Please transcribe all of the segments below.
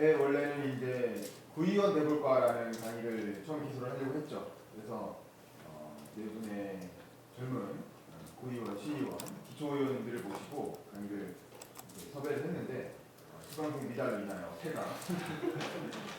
원래는 이제 구의원 대볼과라는 강의를 처음 기술을 하려고 했죠. 그래서 네 분의 젊은 구의원, 시의원, 기초의원들을 모시고 강의를 섭외를 했는데 수강생 미달로 인하여 폐가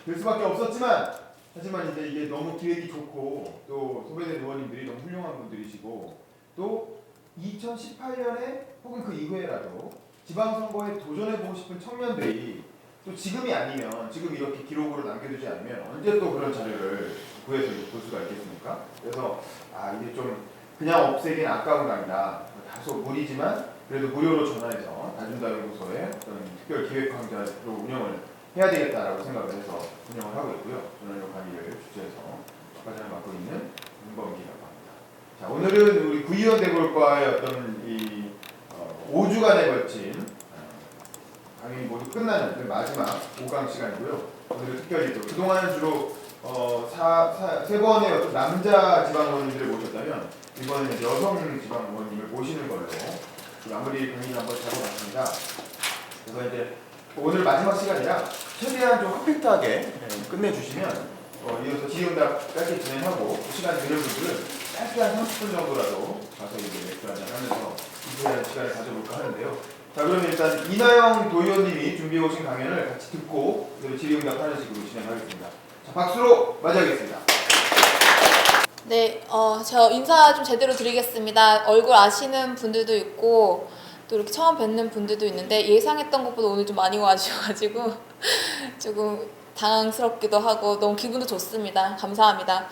될 수밖에 없었지만, 하지만 이제 이게 너무 기획이 좋고 또 소배된 의원님들이 너무 훌륭한 분들이시고 또 2018년에 혹은 그 이후에라도 지방선거에 도전해보고 싶은 청년들이 또 지금이 아니면, 지금 이렇게 기록으로 남겨두지 않으면 언제 또 그런 자료를 구해서 볼 수가 있겠습니까? 그래서 이게 좀 그냥 없애긴 아까운 강의다, 다소 무리지만 그래도 무료로 전화해서 다준다연구소의 어떤 특별 기획강좌로 운영을 해야 되겠다라고 생각을 해서 운영을 하고 있고요. 저는 이 강의를 주최해서 과장을 맡고 있는 윤범기라고 합니다. 자, 오늘은 우리 구의원 대볼과의 어떤 이 5주간에 걸친 강의 모두 끝나는 그 마지막 5강 시간이고요. 오늘은 특별히 또 그동안은 주로 세 번의 어떤 남자 지방의원님들을 모셨다면 이번에는 여성 지방의원님을 모시는 걸로 마무리 강의를 한번 잡아봤습니다. 그래서 이제 오늘 마지막 시간이라 최대한 좀 컴팩트하게 끝내주시면 이어서 질의응답 짧게 진행하고 시간 되는 분들은 짧게 한 30분 정도라도 가서 이제 맥주 한잔 하면서 유쾌한 시간을 가져볼까 하는데요. 자, 그러면 일단 이나영 도의원님이 준비해 오신 강연을 같이 듣고 질의응답 하는 식으로 진행하겠습니다. 자, 박수로 맞이하겠습니다. 네, 저 인사 좀 제대로 드리겠습니다. 얼굴 아시는 분들도 있고 또 이렇게 처음 뵙는 분들도 있는데 예상했던 것보다 오늘 좀 많이 와주셔가지고 조금 당황스럽기도 하고 너무 기분도 좋습니다. 감사합니다.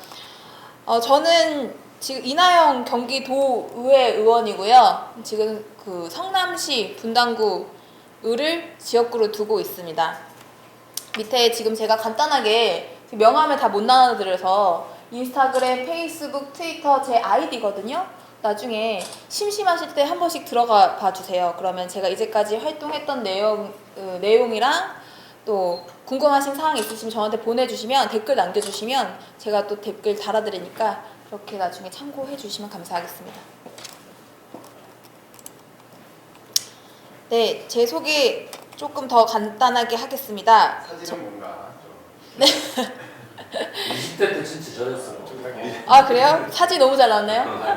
저는 지금 이나영 경기도의회 의원이고요. 지금 그 성남시 분당구를 지역구로 두고 있습니다. 밑에 지금 제가 간단하게 명함을 다 못 나눠드려서 인스타그램, 페이스북, 트위터 제 아이디거든요. 나중에 심심하실 때 한 번씩 들어가 봐주세요. 그러면 제가 이제까지 활동했던 내용이랑 또 궁금하신 사항 있으시면 저한테 보내주시면, 댓글 남겨주시면 제가 또 댓글 달아드리니까 그렇게 나중에 참고해 주시면 감사하겠습니다. 네, 제 소개 조금 더 간단하게 하겠습니다. 사진은 뭔가 네. 20대 때 진짜 저랬어. 아, 그래요? 사진 너무 잘 나왔나요?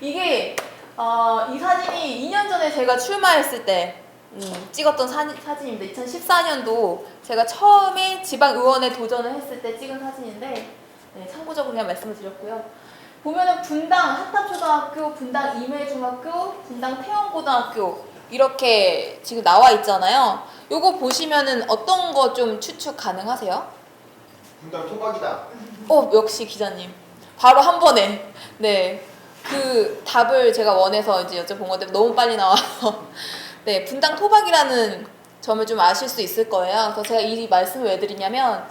이게 이 사진이 2년 전에 제가 출마했을 때 찍었던 사진입니다. 2014년도 제가 처음에 지방의원에 도전을 했을 때 찍은 사진인데, 네, 참고적으로 그냥 말씀을 드렸고요. 보면은 분당 한탑초등학교, 분당 임해중학교, 분당 태원고등학교 이렇게 지금 나와 있잖아요. 요거 보시면은 어떤 거 좀 추측 가능하세요? 분당 토박이다. 역시 기자님. 바로 한 번에. 네. 그 답을 제가 원해서 이제 여쭤본 건데 너무 빨리 나와서. 네, 분당 토박이라는 점을 좀 아실 수 있을 거예요. 그래서 제가 이 말씀을 왜 드리냐면,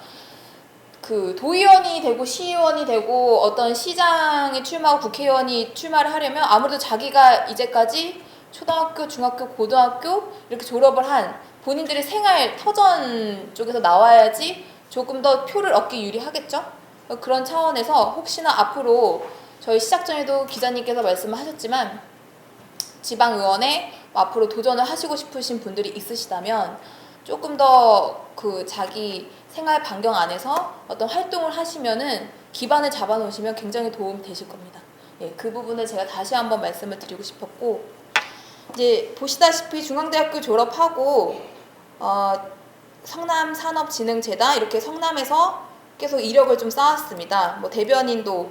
그 도의원이 되고 시의원이 되고 어떤 시장에 출마하고 국회의원이 출마를 하려면 아무래도 자기가 이제까지 초등학교, 중학교, 고등학교 이렇게 졸업을 한 본인들의 생활 터전 쪽에서 나와야지 조금 더 표를 얻기 유리하겠죠? 그런 차원에서 혹시나 앞으로 저희 시작 전에도 기자님께서 말씀을 하셨지만 지방의원에 앞으로 도전을 하시고 싶으신 분들이 있으시다면 조금 더 그 자기 생활 반경 안에서 어떤 활동을 하시면은 기반을 잡아 놓으시면 굉장히 도움 되실 겁니다. 예, 그 부분을 제가 다시 한번 말씀을 드리고 싶었고, 이제 보시다시피 중앙대학교 졸업하고 성남산업진흥재단 이렇게 성남에서 계속 이력을 좀 쌓았습니다. 뭐 대변인도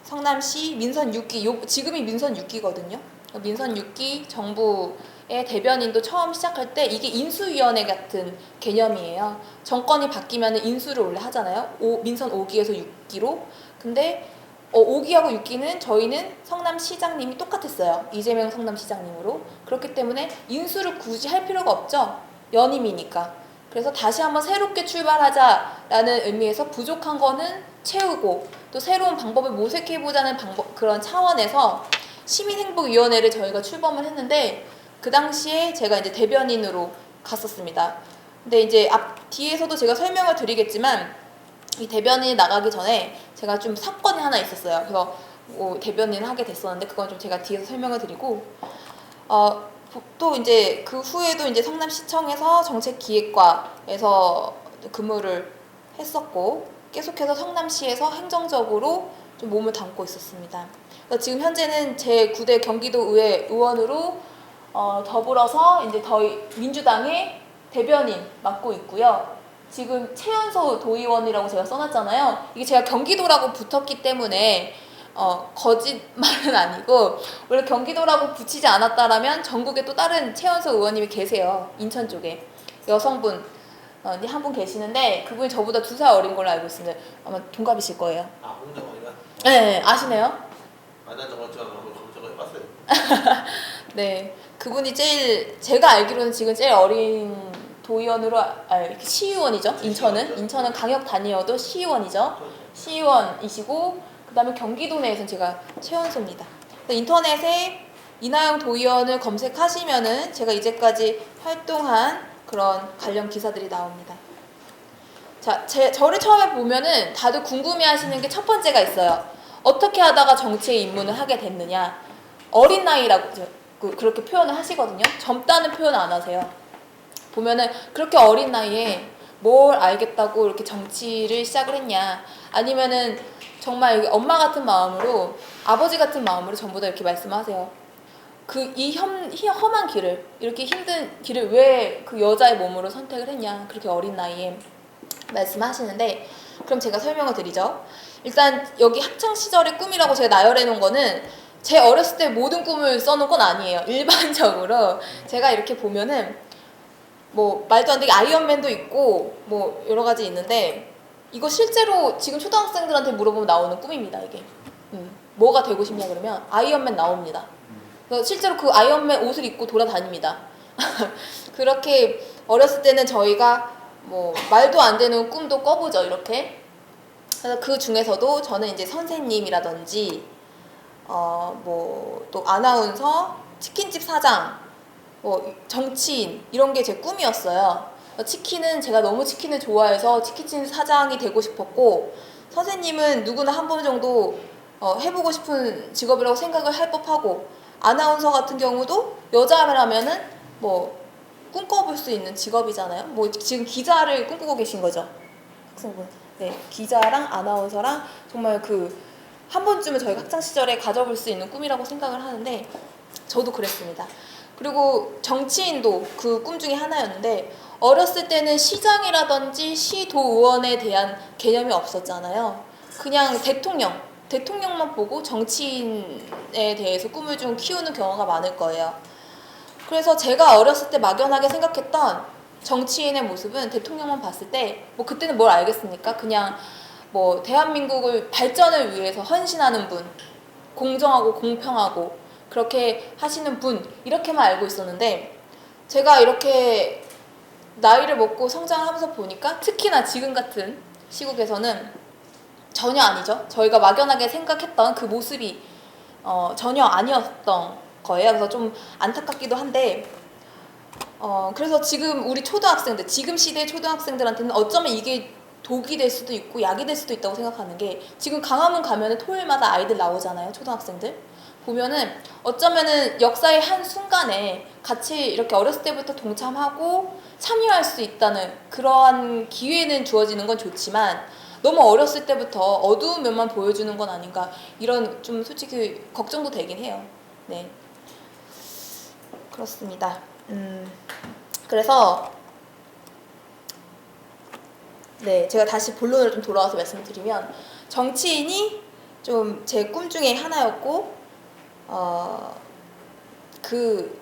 성남시 민선 6기, 지금이 민선 6기거든요. 민선 6기 정부의 대변인도 처음 시작할 때 이게 인수위원회 같은 개념이에요. 정권이 바뀌면 인수를 원래 하잖아요. 민선 5기에서 6기로. 근데 5기하고 6기는 저희는 성남시장님이 똑같았어요. 이재명 성남시장님으로. 그렇기 때문에 인수를 굳이 할 필요가 없죠. 연임이니까. 그래서 다시 한번 새롭게 출발하자라는 의미에서 부족한 거는 채우고 또 새로운 방법을 모색해보자는 그런 차원에서 시민행복위원회를 저희가 출범을 했는데, 그 당시에 제가 이제 대변인으로 갔었습니다. 근데 이제 뒤에서도 제가 설명을 드리겠지만 이 대변인이 나가기 전에 제가 좀 사건이 하나 있었어요. 그래서 대변인을 하게 됐었는데 그건 좀 제가 뒤에서 설명을 드리고, 또 이제 그 후에도 이제 성남시청에서 정책기획과에서 근무를 했었고 계속해서 성남시에서 행정적으로 좀 몸을 담고 있었습니다. 그래서 지금 현재는 제9대 경기도의회 의원으로 더불어서 이제 민주당의 대변인 맡고 있고요. 지금 최연소 도의원이라고 제가 써놨잖아요. 이게 제가 경기도라고 붙었기 때문에 거짓말은 아니고 원래 경기도라고 붙이지 않았다라면 전국에 또 다른 최연소 의원님이 계세요. 인천 쪽에 여성분 한 분 계시는데 그분이 저보다 2살 어린 걸로 알고 있습니다. 아마 동갑이실 거예요. 아, 홍정원이가? 네, 아시네요? 아, 난 저거 한번 검색을 해봤어요. 네, 그분이 제가 알기로는 지금 제일 어린 도의원으로 시의원이죠. 인천은 강역 단위여도 시의원이죠. 시의원이시고 그다음에 경기도 내에서는 제가 최연소입니다. 인터넷에 이나영 도의원을 검색하시면은 제가 이제까지 활동한 그런 관련 기사들이 나옵니다. 자, 저를 처음에 보면은 다들 궁금해하시는 게 첫 번째가 있어요. 어떻게 하다가 정치에 입문을 하게 됐느냐. 어린 나이라고 그렇게 표현을 하시거든요. 젊다는 표현 안 하세요. 보면은 그렇게 어린 나이에 뭘 알겠다고 이렇게 정치를 시작을 했냐. 아니면은 정말 엄마 같은 마음으로 아버지 같은 마음으로 전부 다 이렇게 말씀하세요. 이 험한 길을 이렇게 힘든 길을 왜 그 여자의 몸으로 선택을 했냐. 그렇게 어린 나이에 말씀하시는데 그럼 제가 설명을 드리죠. 일단 여기 학창시절의 꿈이라고 제가 나열해 놓은 거는 제 어렸을 때 모든 꿈을 써놓은 건 아니에요. 일반적으로 제가 이렇게 보면은 뭐 말도 안 되게 아이언맨도 있고 뭐 여러 가지 있는데 이거 실제로 지금 초등학생들한테 물어보면 나오는 꿈입니다. 이게 뭐가 되고 싶냐 그러면 아이언맨 나옵니다. 그래서 실제로 그 아이언맨 옷을 입고 돌아다닙니다. 그렇게 어렸을 때는 저희가 뭐 말도 안 되는 꿈도 꿔보죠. 이렇게. 그래서 그 중에서도 저는 이제 선생님이라든지 뭐 또 아나운서, 치킨집 사장, 뭐 정치인 이런 게 제 꿈이었어요. 치킨은 제가 너무 치킨을 좋아해서 치킨집 사장이 되고 싶었고 선생님은 누구나 한 번 정도 해보고 싶은 직업이라고 생각을 할 법하고 아나운서 같은 경우도 여자라면은 뭐 꿈꿔볼 수 있는 직업이잖아요. 뭐 지금 기자를 꿈꾸고 계신 거죠, 학생분. 네, 기자랑 아나운서랑 정말 한 번쯤은 저희가 학창 시절에 가져볼 수 있는 꿈이라고 생각을 하는데 저도 그랬습니다. 그리고 정치인도 그 꿈 중에 하나였는데 어렸을 때는 시장이라든지 시도의원에 대한 개념이 없었잖아요. 그냥 대통령만 보고 정치인에 대해서 꿈을 좀 키우는 경우가 많을 거예요. 그래서 제가 어렸을 때 막연하게 생각했던 정치인의 모습은 대통령만 봤을 때 뭐 그때는 뭘 알겠습니까? 그냥 뭐 대한민국을 발전을 위해서 헌신하는 분, 공정하고 공평하고 그렇게 하시는 분 이렇게만 알고 있었는데 제가 이렇게 나이를 먹고 성장을 하면서 보니까 특히나 지금 같은 시국에서는 전혀 아니죠. 저희가 막연하게 생각했던 그 모습이 전혀 아니었던 거예요. 그래서 좀 안타깝기도 한데 그래서 지금 우리 초등학생들, 지금 시대의 초등학생들한테는 어쩌면 이게 독이 될 수도 있고 약이 될 수도 있다고 생각하는 게 지금 강화문 가면은 토요일마다 아이들 나오잖아요. 초등학생들. 보면은 어쩌면은 역사의 한 순간에 같이 이렇게 어렸을 때부터 동참하고 참여할 수 있다는 그러한 기회는 주어지는 건 좋지만 너무 어렸을 때부터 어두운 면만 보여주는 건 아닌가 이런 좀 솔직히 걱정도 되긴 해요. 네, 그렇습니다. 그래서 네, 제가 다시 본론으로 좀 돌아와서 말씀드리면 정치인이 좀 제 꿈 중에 하나였고 그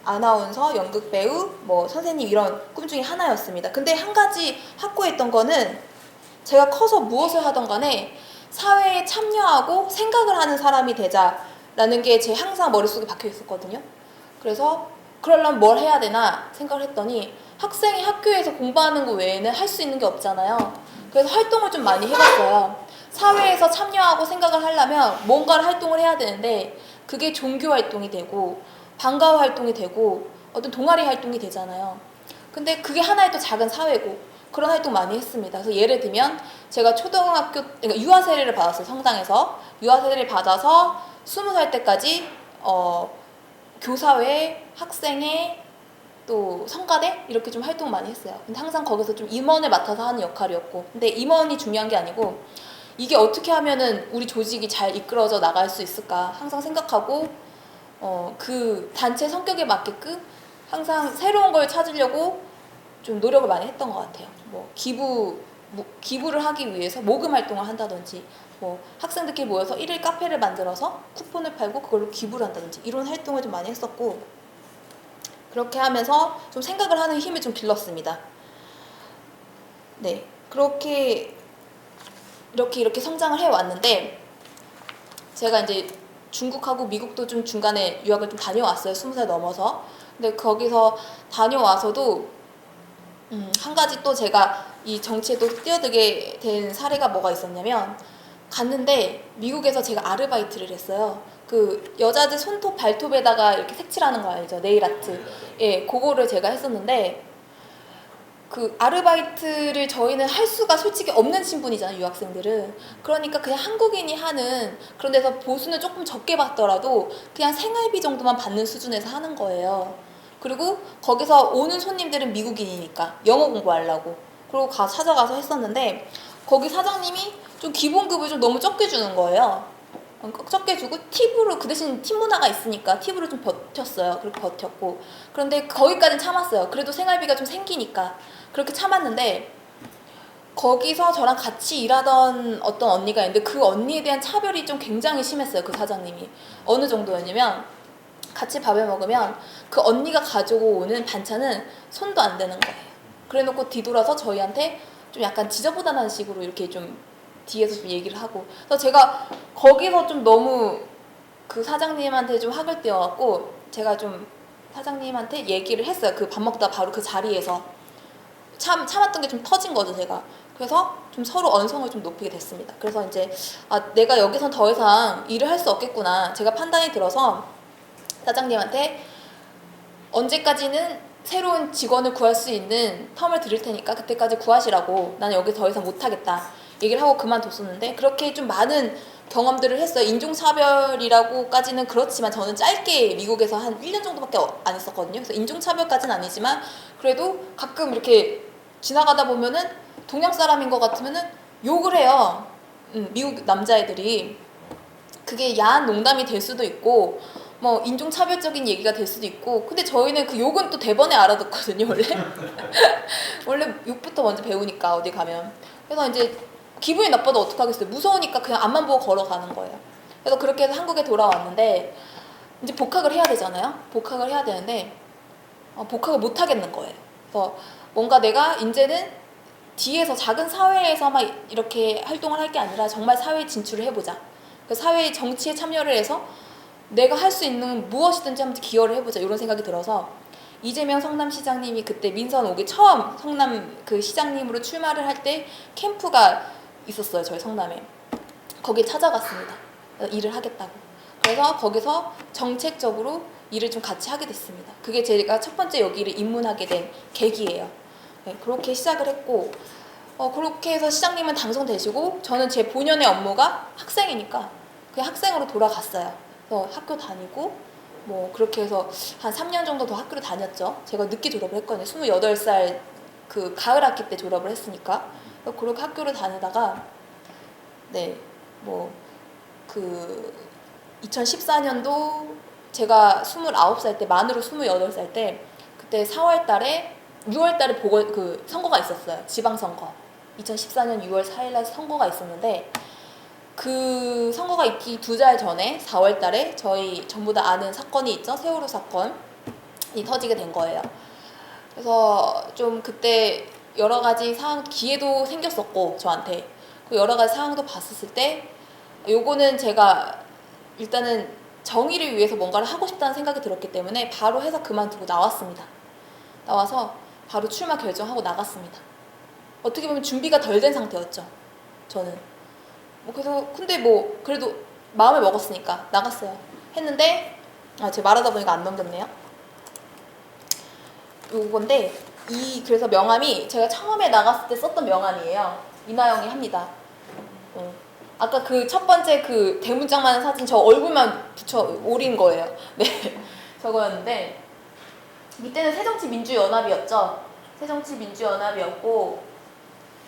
아나운서, 연극 배우, 뭐 선생님 이런 꿈 중에 하나였습니다. 근데 한 가지 확고했던 거는 제가 커서 무엇을 하던 간에 사회에 참여하고 생각을 하는 사람이 되자라는 게 제 항상 머릿속에 박혀 있었거든요. 그래서 그러려면 뭘 해야 되나 생각을 했더니 학생이 학교에서 공부하는 거 외에는 할 수 있는 게 없잖아요. 그래서 활동을 좀 많이 해봤어요. 사회에서 참여하고 생각을 하려면 뭔가를 활동을 해야 되는데 그게 종교 활동이 되고 방과후 활동이 되고 어떤 동아리 활동이 되잖아요. 근데 그게 하나의 또 작은 사회고 그런 활동 많이 했습니다. 그래서 예를 들면 제가 초등학교 그러니까 유아 세례를 받았어요. 성당에서 유아 세례를 받아서 20살 때까지 교사회, 학생회, 또 성가대 이렇게 좀 활동 많이 했어요. 근데 항상 거기서 좀 임원을 맡아서 하는 역할이었고, 근데 임원이 중요한 게 아니고 이게 어떻게 하면은 우리 조직이 잘 이끌어져 나갈 수 있을까 항상 생각하고 그 단체 성격에 맞게끔 항상 새로운 걸 찾으려고 좀 노력을 많이 했던 것 같아요. 뭐 기부를 하기 위해서 모금 활동을 한다든지, 뭐 학생들끼리 모여서 일일 카페를 만들어서 쿠폰을 팔고 그걸로 기부를 한다든지 이런 활동을 좀 많이 했었고, 그렇게 하면서 좀 생각을 하는 힘을 좀 길렀습니다. 네, 그렇게 이렇게 성장을 해왔는데, 제가 이제 중국하고 미국도 좀 중간에 유학을 좀 다녀왔어요. 20살 넘어서. 근데 거기서 다녀와서도 한 가지 또 제가 이 정치에 또 뛰어들게 된 사례가 뭐가 있었냐면, 갔는데 미국에서 제가 아르바이트를 했어요. 그 여자들 손톱 발톱에다가 이렇게 색칠하는 거 알죠? 네일 아트. 예, 그거를 제가 했었는데, 그 아르바이트를 저희는 할 수가 솔직히 없는 신분이잖아요, 유학생들은. 그러니까 그냥 한국인이 하는 그런 데서 보수는 조금 적게 받더라도 그냥 생활비 정도만 받는 수준에서 하는 거예요. 그리고 거기서 오는 손님들은 미국인이니까 영어 공부하려고 그리고 찾아가서 했었는데, 거기 사장님이 좀 기본급을 좀 너무 적게 주는 거예요. 적게 주고 팁으로, 그 대신 팁 문화가 있으니까 팁으로 좀 버텼어요. 그렇게 버텼고, 그런데 거기까지는 참았어요. 그래도 생활비가 좀 생기니까 그렇게 참았는데, 거기서 저랑 같이 일하던 어떤 언니가 있는데 그 언니에 대한 차별이 좀 굉장히 심했어요. 그 사장님이. 어느 정도였냐면, 같이 밥을 먹으면 그 언니가 가지고 오는 반찬은 손도 안 대는 거예요. 그래놓고 뒤돌아서 저희한테 좀 약간 지저분한 식으로 이렇게 좀 뒤에서 좀 얘기를 하고, 그래서 제가 거기서 좀 너무 그 사장님한테 좀 학을 띄워갖고 제가 좀 사장님한테 얘기를 했어요. 그 밥 먹다 바로 그 자리에서 참았던 게 좀 터진 거죠, 제가. 그래서 좀 서로 언성을 좀 높이게 됐습니다. 그래서 이제 내가 여기선 더 이상 일을 할 수 없겠구나, 제가 판단이 들어서 사장님한테 언제까지는 새로운 직원을 구할 수 있는 텀을 드릴 테니까 그때까지 구하시라고, 나는 여기 더 이상 못하겠다 얘기를 하고 그만뒀었는데, 그렇게 좀 많은 경험들을 했어요. 인종차별이라고까지는 그렇지만 저는 짧게 미국에서 한 1년 정도밖에 안 있었거든요. 그래서 인종차별까지는 아니지만 그래도 가끔 이렇게 지나가다 보면은 동양 사람인 것 같으면은 욕을 해요. 미국 남자애들이. 그게 야한 농담이 될 수도 있고 뭐 인종차별적인 얘기가 될 수도 있고, 근데 저희는 그 욕은 또 대번에 알아듣거든요, 원래. 원래 욕부터 먼저 배우니까 어디 가면. 그래서 이제 기분이 나빠도 어떡하겠어요. 무서우니까 그냥 앞만 보고 걸어가는 거예요. 그래서 그렇게 해서 한국에 돌아왔는데, 이제 복학을 해야 되잖아요. 복학을 해야 되는데 복학을 못 하겠는 거예요. 그래서 뭔가 내가 이제는 뒤에서 작은 사회에서만 이렇게 활동을 할 게 아니라 정말 사회에 진출을 해보자. 그 사회 정치에 참여를 해서 내가 할 수 있는 무엇이든지 한번 기여를 해보자, 이런 생각이 들어서 이재명 성남시장님이 그때 민선 5기 처음 성남 그 시장님으로 출마를 할 때 캠프가 있었어요, 저희 성남에. 거기에 찾아갔습니다. 일을 하겠다고. 그래서 거기서 정책적으로 일을 좀 같이 하게 됐습니다. 그게 제가 첫 번째 여기를 입문하게 된 계기예요. 네, 그렇게 시작을 했고, 그렇게 해서 시장님은 당선되시고 저는 제 본연의 업무가 학생이니까 그냥 학생으로 돌아갔어요. 그래서 학교 다니고 뭐 그렇게 해서 한 3년 정도 더 학교를 다녔죠. 제가 늦게 졸업을 했거든요. 28살 그 가을 학기 때 졸업을 했으니까. 그렇게 학교를 다니다가 뭐 그 2014년도 제가 29살 때, 만으로 28살 때, 그때 4월 달에 6월 달에 그 선거가 있었어요. 지방선거. 2014년 6월 4일 날 선거가 있었는데, 그 선거가 있기 2달 전에 4월 달에 저희 전부 다 아는 사건이 있죠. 세월호 사건이 터지게 된 거예요. 그래서 좀 그때 여러 가지 상황, 기회도 생겼었고 저한테 그 여러 가지 상황도 봤었을 때, 요거는 제가 일단은 정의를 위해서 뭔가를 하고 싶다는 생각이 들었기 때문에 바로 회사 그만두고 나왔습니다. 나와서 바로 출마 결정하고 나갔습니다. 어떻게 보면 준비가 덜 된 상태였죠, 저는. 그래서 근데 뭐 그래도 마음을 먹었으니까 나갔어요. 했는데 제가 말하다 보니까 안 넘겼네요. 요건데, 그래서 명함이 제가 처음에 나갔을 때 썼던 명함이에요. 이나영이 합니다. 아까 그 첫 번째 그 대문짝만한 사진 저 얼굴만 붙여 오린 거예요. 네, 저거였는데, 이때는 새정치민주연합이었죠. 새정치민주연합이었고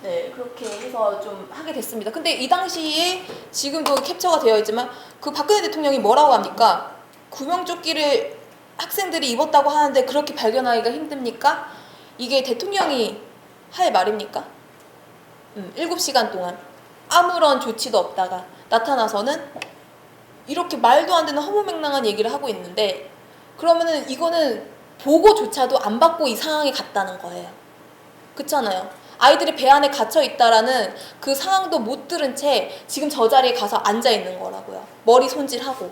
네 그렇게 해서 좀 하게 됐습니다. 근데 이 당시에 지금도 캡처가 되어 있지만 그 박근혜 대통령이 뭐라고 합니까? 구명조끼를 학생들이 입었다고 하는데 그렇게 발견하기가 힘듭니까? 이게 대통령이 할 말입니까? 7시간 동안 아무런 조치도 없다가 나타나서는 이렇게 말도 안 되는 허무맹랑한 얘기를 하고 있는데 그러면은 이거는 보고조차도 안 받고 이 상황에 갔다는 거예요. 그렇잖아요. 아이들이 배 안에 갇혀 있다라는 그 상황도 못 들은 채 지금 저 자리에 가서 앉아 있는 거라고요. 머리 손질하고.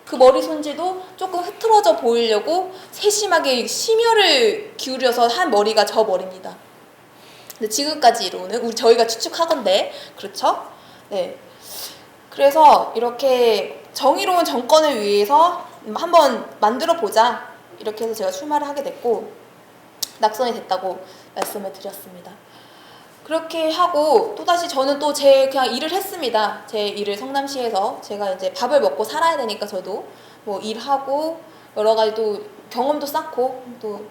그 머리 손질도 조금 흐트러져 보이려고 세심하게 심혈을 기울여서 한 머리가 저 머리입니다. 근데 지금까지 이루는 저희가 추측하건데 그렇죠? 네. 그래서 이렇게 정의로운 정권을 위해서 한번 만들어 보자 이렇게 해서 제가 출마를 하게 됐고 낙선이 됐다고 말씀을 드렸습니다. 그렇게 하고 또다시 저는 또 제 그냥 일을 했습니다. 제 일을 성남시에서 제가 이제 밥을 먹고 살아야 되니까 저도 뭐 일하고 여러 가지 또 경험도 쌓고 또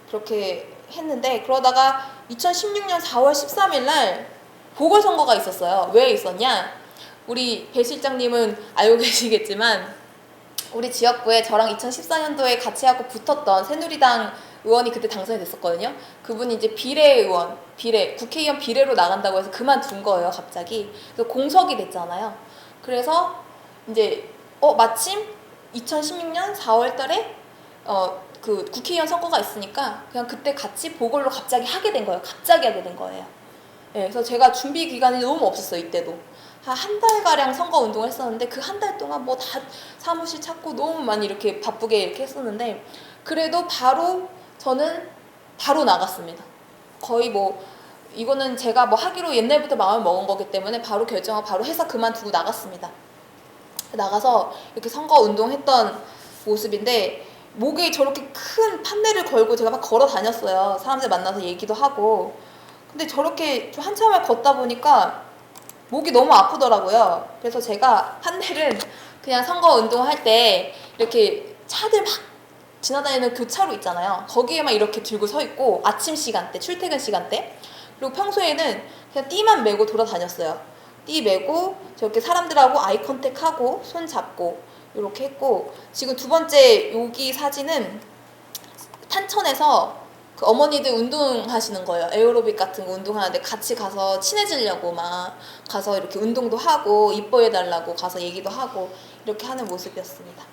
그렇게 했는데 그러다가 2016년 4월 13일 날 보궐선거가 있었어요. 왜 있었냐? 우리 배 실장님은 알고 계시겠지만 우리 지역구에 저랑 2014년도에 같이 하고 붙었던 새누리당 의원이 그때 당선이 됐었거든요. 그분이 이제 비례의원, 국회의원 비례로 나간다고 해서 그만둔 거예요, 갑자기. 그래서 공석이 됐잖아요. 그래서 이제 마침 2016년 4월 달에 그 국회의원 선거가 있으니까 그냥 그때 같이 보궐로 갑자기 하게 된 거예요. 갑자기 하게 된 거예요. 네, 그래서 제가 준비 기간이 너무 없었어요, 이때도. 한 달가량 선거 운동을 했었는데 그 한 달 동안 뭐 다 사무실 찾고 너무 많이 이렇게 바쁘게 이렇게 했었는데 그래도 저는 바로 나갔습니다. 거의 뭐 이거는 제가 뭐 하기로 옛날부터 마음을 먹은 거기 때문에 바로 결정하고 바로 회사 그만두고 나갔습니다. 나가서 이렇게 선거 운동했던 모습인데 목에 저렇게 큰 판넬을 걸고 제가 막 걸어 다녔어요. 사람들 만나서 얘기도 하고. 근데 저렇게 좀 한참을 걷다 보니까 목이 너무 아프더라고요. 그래서 제가 판넬은 그냥 선거 운동할 때 이렇게 차들 막 지나다니는 교차로 있잖아요. 거기에만 이렇게 들고 서 있고 아침 시간대, 출퇴근 시간대 그리고 평소에는 그냥 띠만 메고 돌아다녔어요. 띠 메고 저렇게 사람들하고 아이 컨택하고 손 잡고 이렇게 했고 지금 두 번째 여기 사진은 탄천에서 그 어머니들 운동하시는 거예요. 에어로빅 같은 거 운동하는데 같이 가서 친해지려고 막 가서 이렇게 운동도 하고 이뻐해달라고 가서 얘기도 하고 이렇게 하는 모습이었습니다.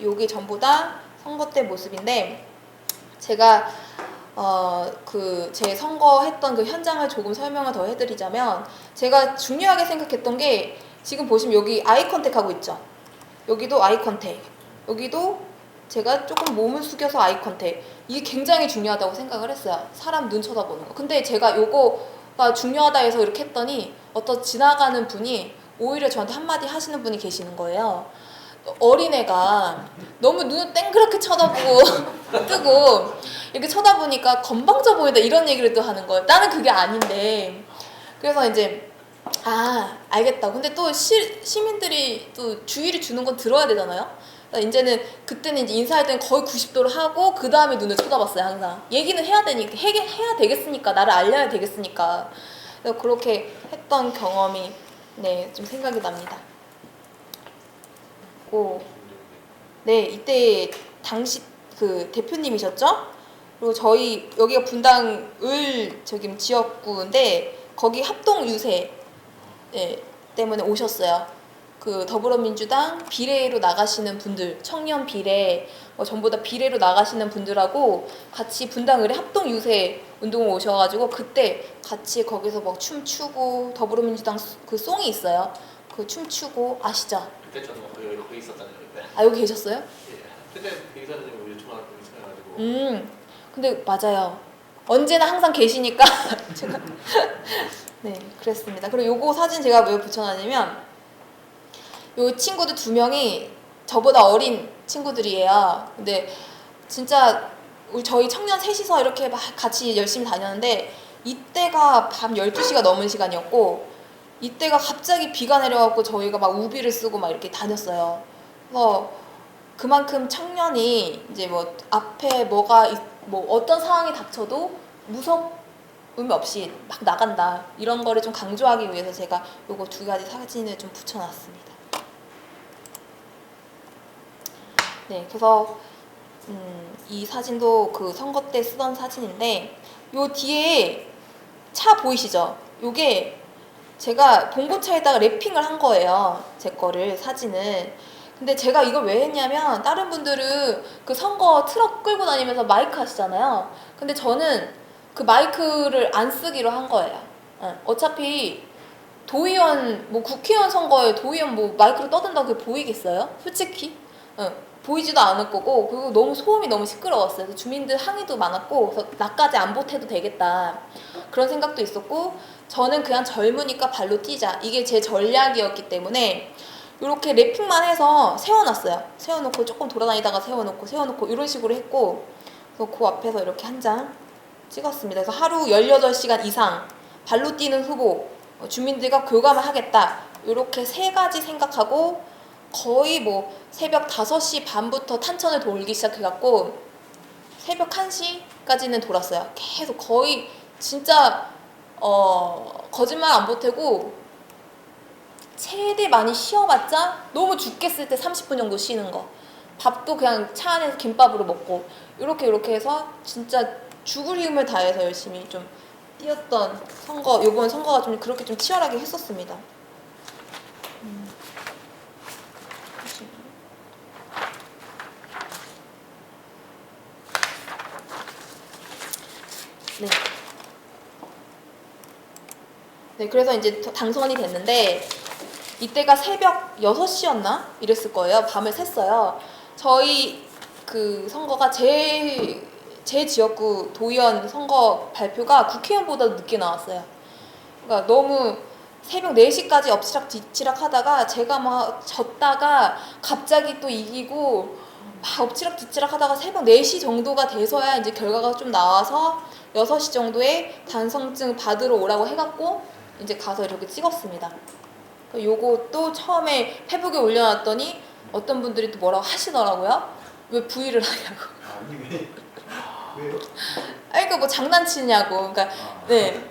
여기 전부 다 선거 때 모습인데 제가 제 선거했던 그 현장을 조금 설명을 더 해드리자면 제가 중요하게 생각했던 게 지금 보시면 여기 아이 컨택 하고 있죠. 여기도 아이 컨택, 여기도 제가 조금 몸을 숙여서 아이 컨택 이게 굉장히 중요하다고 생각을 했어요. 사람 눈 쳐다보는 거. 근데 제가 요거가 중요하다 해서 이렇게 했더니 어떤 지나가는 분이 오히려 저한테 한마디 하시는 분이 계시는 거예요. 어린애가 너무 눈을 땡그랗게 쳐다보고 뜨고 이렇게 쳐다보니까 건방져 보인다 이런 얘기를 또 하는 거예요. 나는 그게 아닌데. 그래서 이제 알겠다. 근데 또 시민들이 또 주의를 주는 건 들어야 되잖아요. 그러니까 이제는 그때는 이제 인사할 때는 거의 90도를 하고 그 다음에 눈을 쳐다봤어요. 항상 얘기는 해야 되니까 해야 되겠으니까 나를 알려야 되겠으니까. 그래서 그렇게 했던 경험이 좀 생각이 납니다. 네, 이때 당시 그 대표님이셨죠? 그리고 저희 여기가 분당 저기 지역구인데 거기 합동 유세 때문에 오셨어요. 그 더불어민주당 비례로 나가시는 분들, 청년 비례, 전부 다 비례로 나가시는 분들하고 같이 분당 의뢰 합동 유세 운동을 오셔가지고 그때 같이 거기서 막 춤추고 더불어민주당 그 송이 있어요. 그 춤추고 아시죠? 그때 저는 여기 있었잖아요. 그때. 여기 계셨어요? 예. 그때 그 이사장님 요청하고 있어가지고. 근데 맞아요. 언제나 항상 계시니까 제가 그랬습니다. 그리고 요거 사진 제가 왜 붙여놨냐면 요 친구들 2명이 저보다 어린 친구들이에요. 근데 진짜 저희 청년 셋이서 이렇게 막 같이 열심히 다녔는데 이때가 밤 12시가 넘은 시간이었고 이때가 갑자기 비가 내려갖고 저희가 막 우비를 쓰고 막 이렇게 다녔어요. 그래서 그만큼 청년이 이제 뭐 앞에 뭐 어떤 상황이 닥쳐도 무서움이 없이 막 나간다 이런 거를 좀 강조하기 위해서 제가 요거 2가지 사진을 좀 붙여놨습니다. 네, 그래서 이 사진도 그 선거 때 쓰던 사진인데 요 뒤에 차 보이시죠? 요게 제가 봉고차에다가 랩핑을 한 거예요. 제 거를 사진을. 근데 제가 이걸 왜 했냐면 다른 분들은 그 선거 트럭 끌고 다니면서 마이크 하시잖아요. 근데 저는 그 마이크를 안 쓰기로 한 거예요. 어차피 도의원 뭐 국회의원 선거에 도의원 뭐 마이크로 떠든다고 그게 보이겠어요? 솔직히 보이지도 않을 거고 그리고 너무 소음이 너무 시끄러웠어요. 그래서 주민들 항의도 많았고 그래서 나까지 안 보태도 되겠다 그런 생각도 있었고 저는 그냥 젊으니까 발로 뛰자 이게 제 전략이었기 때문에 이렇게 랩핑만 해서 세워놨어요. 세워놓고 조금 돌아다니다가 세워놓고 이런 식으로 했고 그래서 그 앞에서 이렇게 한 장 찍었습니다. 그래서 하루 18시간 이상 발로 뛰는 후보 주민들과 교감을 하겠다 이렇게 3가지 생각하고 거의 뭐 새벽 5시 반부터 탄천을 돌기 시작해갖고 새벽 1시까지는 돌았어요. 계속 거의 진짜 거짓말 안 보태고 최대 많이 쉬어봤자 너무 죽겠을 때 30분 정도 쉬는 거 밥도 그냥 차 안에서 김밥으로 먹고 이렇게 해서 진짜 죽을 힘을 다해서 열심히 좀 뛰었던 요번 선거가 좀 그렇게 좀 치열하게 했었습니다. 네. 네, 그래서 이제 당선이 됐는데 이때가 새벽 6시였나? 이랬을 거예요. 밤을 샜어요. 저희 그 선거가 제 지역구 도의원 선거 발표가 국회의원보다 늦게 나왔어요. 그러니까 너무 새벽 4시까지 엎치락뒤치락 하다가 제가 막 졌다가 갑자기 또 이기고 막 엎치락뒤치락 하다가 새벽 4시 정도가 돼서야 이제 결과가 좀 나와서 6시 정도에 단성증 받으러 오라고 해갖고 이제 가서 이렇게 찍었습니다. 요것도 처음에 페북에 올려놨더니 어떤 분들이 또 뭐라고 하시더라고요. 왜 V를 하냐고. 아니 왜요? 아니 뭐 장난치냐고. 그러니까 네.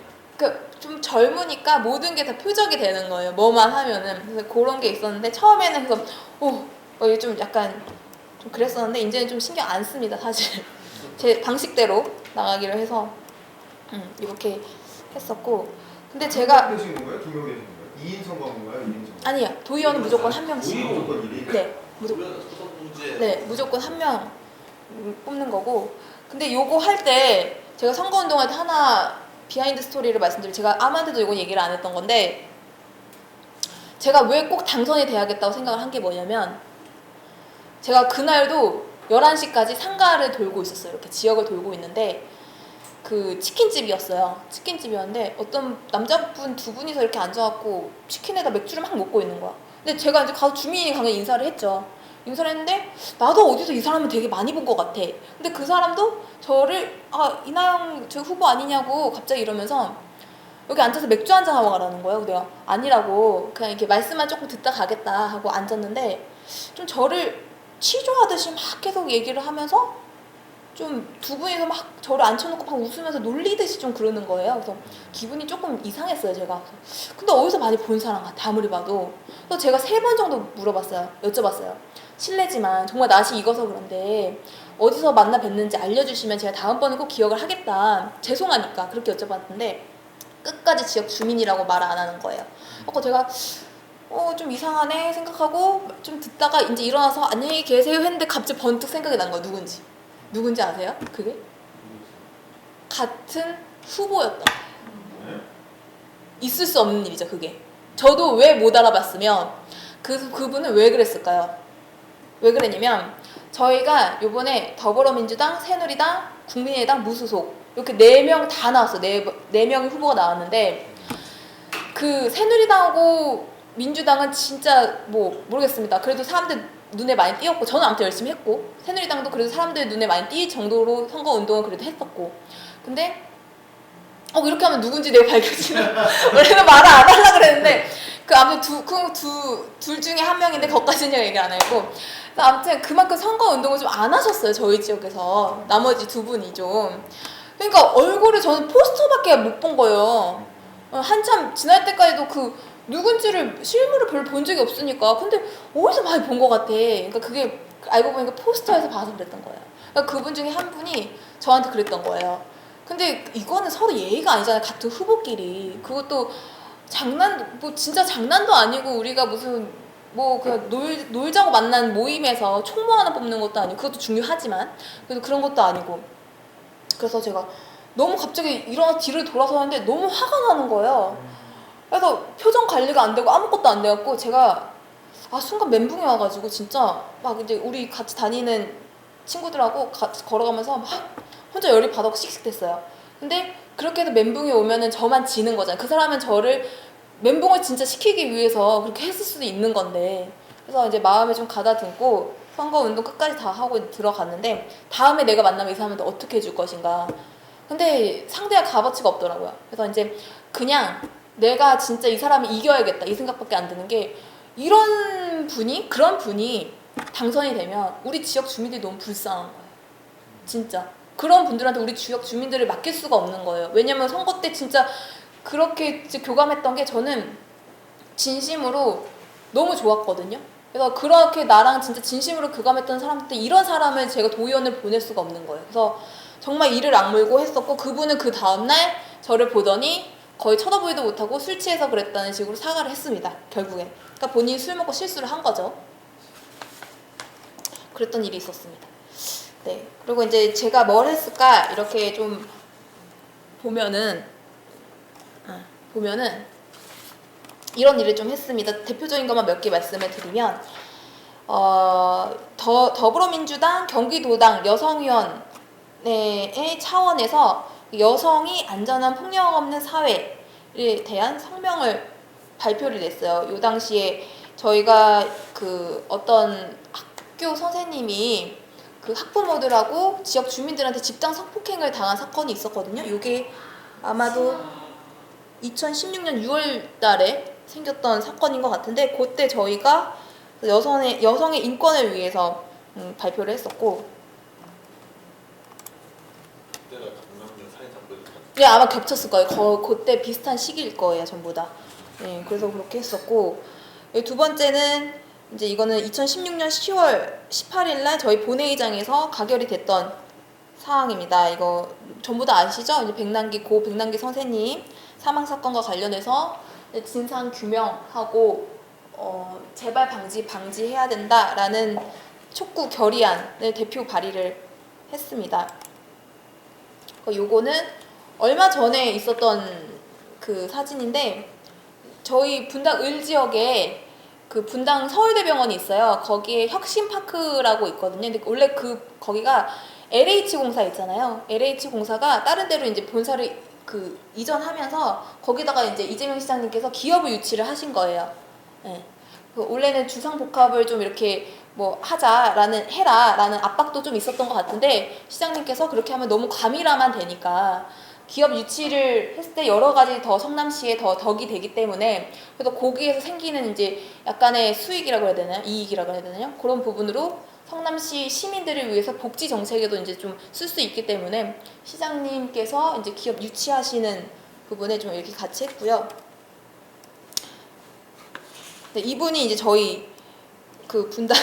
좀 젊으니까 모든 게 다 표적이 되는 거예요. 뭐만 하면은. 그래서 그런 게 있었는데 처음에는 그래서 이게 좀 약간 좀 그랬었는데 이제는 좀 신경 안 씁니다. 사실 제 방식대로 나가기로 해서 이렇게 했었고. 근데 제가 되시는 건가요? 2명 되시는 거예요? 2인 선거인 거예요? 1인 선거? 아니요. 도의원은 무조건 한 명씩. 무조건 1인? 네. 무조건 한 명 뽑는 거고. 근데 요거 할 때 제가 선거운동할 때 하나 비하인드 스토리를 말씀드리면 제가 아무한테도 이건 얘기를 안 했던 건데 제가 왜 꼭 당선이 돼야겠다고 생각을 한 게 뭐냐면 제가 그날도 11시까지 상가를 돌고 있었어요. 이렇게 지역을 돌고 있는데 그 치킨집이었어요. 치킨집이었는데 어떤 남자분 2분이서 이렇게 앉아갖고 치킨에다 맥주를 막 먹고 있는 거야. 근데 제가 이제 가서 주민이 가면 인사를 했죠. 인사를 했는데 나도 어디서 이 사람을 되게 많이 본 것 같아. 근데 그 사람도 저를 이나영 저 후보 아니냐고 갑자기 이러면서 여기 앉아서 맥주 한잔 하고 가라는 거예요. 내가 아니라고 그냥 이렇게 말씀만 조금 듣다 가겠다 하고 앉았는데 좀 저를 취조하듯이 막 계속 얘기를 하면서 좀 2분이서 막 저를 앉혀놓고 막 웃으면서 놀리듯이 좀 그러는 거예요. 그래서 기분이 조금 이상했어요, 제가. 근데 어디서 많이 본 사람 같아, 아무리 봐도. 그래서 제가 3번 정도 여쭤봤어요. 실례지만 정말 낯이 익어서 그런데 어디서 만나 뵀는지 알려주시면 제가 다음번에 꼭 기억을 하겠다. 죄송하니까 그렇게 여쭤봤는데 끝까지 지역 주민이라고 말 안 하는 거예요. 그래서 제가 좀 이상하네 생각하고 좀 듣다가 이제 일어나서 안녕히 계세요 했는데 갑자기 번뜩 생각이 난 거예요. 누군지 아세요? 그게? 같은 후보였다. 있을 수 없는 일이죠, 그게. 저도 왜 못 알아봤으면 그분은 왜 그랬을까요? 왜 그랬냐면 저희가 요번에 더불어민주당, 새누리당, 국민의당, 무소속 이렇게 4명 다 나왔어요. 4명의 후보가 나왔는데 그 새누리당하고 민주당은 진짜 모르겠습니다. 그래도 사람들 눈에 많이 띄었고 저는 아무튼 열심히 했고 새누리당도 그래도 사람들 눈에 많이 띄일 정도로 선거운동을 그래도 했었고 근데 이렇게 하면 누군지 내가 밝혀지는 원래는 말을 안 하려고 그랬는데 그 아무튼 둘 중에 한 명인데 거기까지는 제가 얘기 안 하고 아무튼 그만큼 선거운동을 좀 안 하셨어요 저희 지역에서 나머지 두 분이 좀 그러니까 얼굴을 저는 포스터밖에 못 본 거예요 한참 지날 때까지도 그 누군지를 실물을 별로 본 적이 없으니까 근데 어디서 많이 본 것 같아 그러니까 그게 알고 보니까 포스터에서 봐서 그랬던 거예요 그러니까 그분 중에 한 분이 저한테 그랬던 거예요 근데 이거는 서로 예의가 아니잖아요 같은 후보끼리 그것도 진짜 장난도 아니고 우리가 무슨 그냥 놀자고 만난 모임에서 총무 하나 뽑는 것도 아니고 그것도 중요하지만 그래도 그런 것도 아니고 그래서 제가 너무 갑자기 일어나 뒤를 돌아서는데 너무 화가 나는 거예요 그래서 표정 관리가 안 되고 아무것도 안 돼갖고 제가 순간 멘붕이 와가지고 진짜 막 이제 우리 같이 다니는 친구들하고 같이 걸어가면서 막 혼자 열이 받아서 씩씩댔어요 근데 그렇게 해서 멘붕이 오면은 저만 지는 거잖아요 그 사람은 저를 멘붕을 진짜 시키기 위해서 그렇게 했을 수도 있는 건데 그래서 이제 마음에 좀 가다듬고 선거운동 끝까지 다 하고 들어갔는데 다음에 내가 만나면 이 사람한테 어떻게 해줄 것인가 근데 상대가 값어치가 없더라고요 그래서 이제 그냥 내가 진짜 이 사람을 이겨야겠다 이 생각밖에 안 드는 게 그런 분이 당선이 되면 우리 지역 주민들이 너무 불쌍한 거예요 진짜 그런 분들한테 우리 지역 주민들을 맡길 수가 없는 거예요 왜냐면 선거 때 진짜 그렇게 교감했던 게 저는 진심으로 너무 좋았거든요 그래서 그렇게 나랑 진짜 진심으로 교감했던 사람한테 이런 사람을 제가 도의원을 보낼 수가 없는 거예요 그래서 정말 이를 악물고 했었고 그분은 그 다음날 저를 보더니 거의 쳐다보지도 못하고 술 취해서 그랬다는 식으로 사과를 했습니다 결국엔 그러니까 본인이 술 먹고 실수를 한 거죠 그랬던 일이 있었습니다 네 그리고 이제 제가 뭘 했을까 이렇게 좀 보면은 이런 일을 좀 했습니다 대표적인 것만 몇 개 말씀을 드리면 더불어민주당 경기도당 여성위원회의 차원에서 여성이 안전한 폭력 없는 사회에 대한 성명을 발표를 냈어요. 요 당시에 저희가 그 어떤 학교 선생님이 그 학부모들하고 지역 주민들한테 집단 성폭행을 당한 사건이 있었거든요. 이게 아마도 2016년 6월 달에 생겼던 사건인 것 같은데 그때 저희가 여성의 인권을 위해서 발표를 했었고 그때가 강남역 살인사건이 네, 아마 겹쳤을 거예요. 그때 비슷한 시기일 거예요, 전부 다. 네, 그래서 그렇게 했었고 두 번째는 이제 이거는 2016년 10월 18일 날 저희 본회의장에서 가결이 됐던 사항입니다. 이거 전부 다 아시죠? 이제 백남기 선생님 사망 사건과 관련해서 진상 규명하고 재발 방지해야 된다라는 촉구 결의안을 대표 발의를 했습니다. 요거는 얼마 전에 있었던 그 사진인데 저희 분당 을 지역에 그 분당 서울대병원이 있어요. 거기에 혁신파크라고 있거든요. 근데 원래 거기가 LH공사 있잖아요. LH공사가 다른 데로 이제 본사를 이전하면서 거기다가 이제 이재명 시장님께서 기업을 유치를 하신 거예요. 네. 원래는 주상복합을 좀 이렇게 해라라는 압박도 좀 있었던 것 같은데 시장님께서 그렇게 하면 너무 과밀화만 되니까 기업 유치를 했을 때 여러 가지 더 성남시에 더 덕이 되기 때문에 그래서 거기에서 생기는 이제 약간의 수익이라고 해야 되나요? 이익이라고 해야 되나요? 그런 부분으로 성남시 시민들을 위해서 복지 정책에도 이제 좀 쓸 수 있기 때문에 시장님께서 이제 기업 유치하시는 부분에 좀 이렇게 같이 했고요. 네, 이분이 이제 저희 그 분당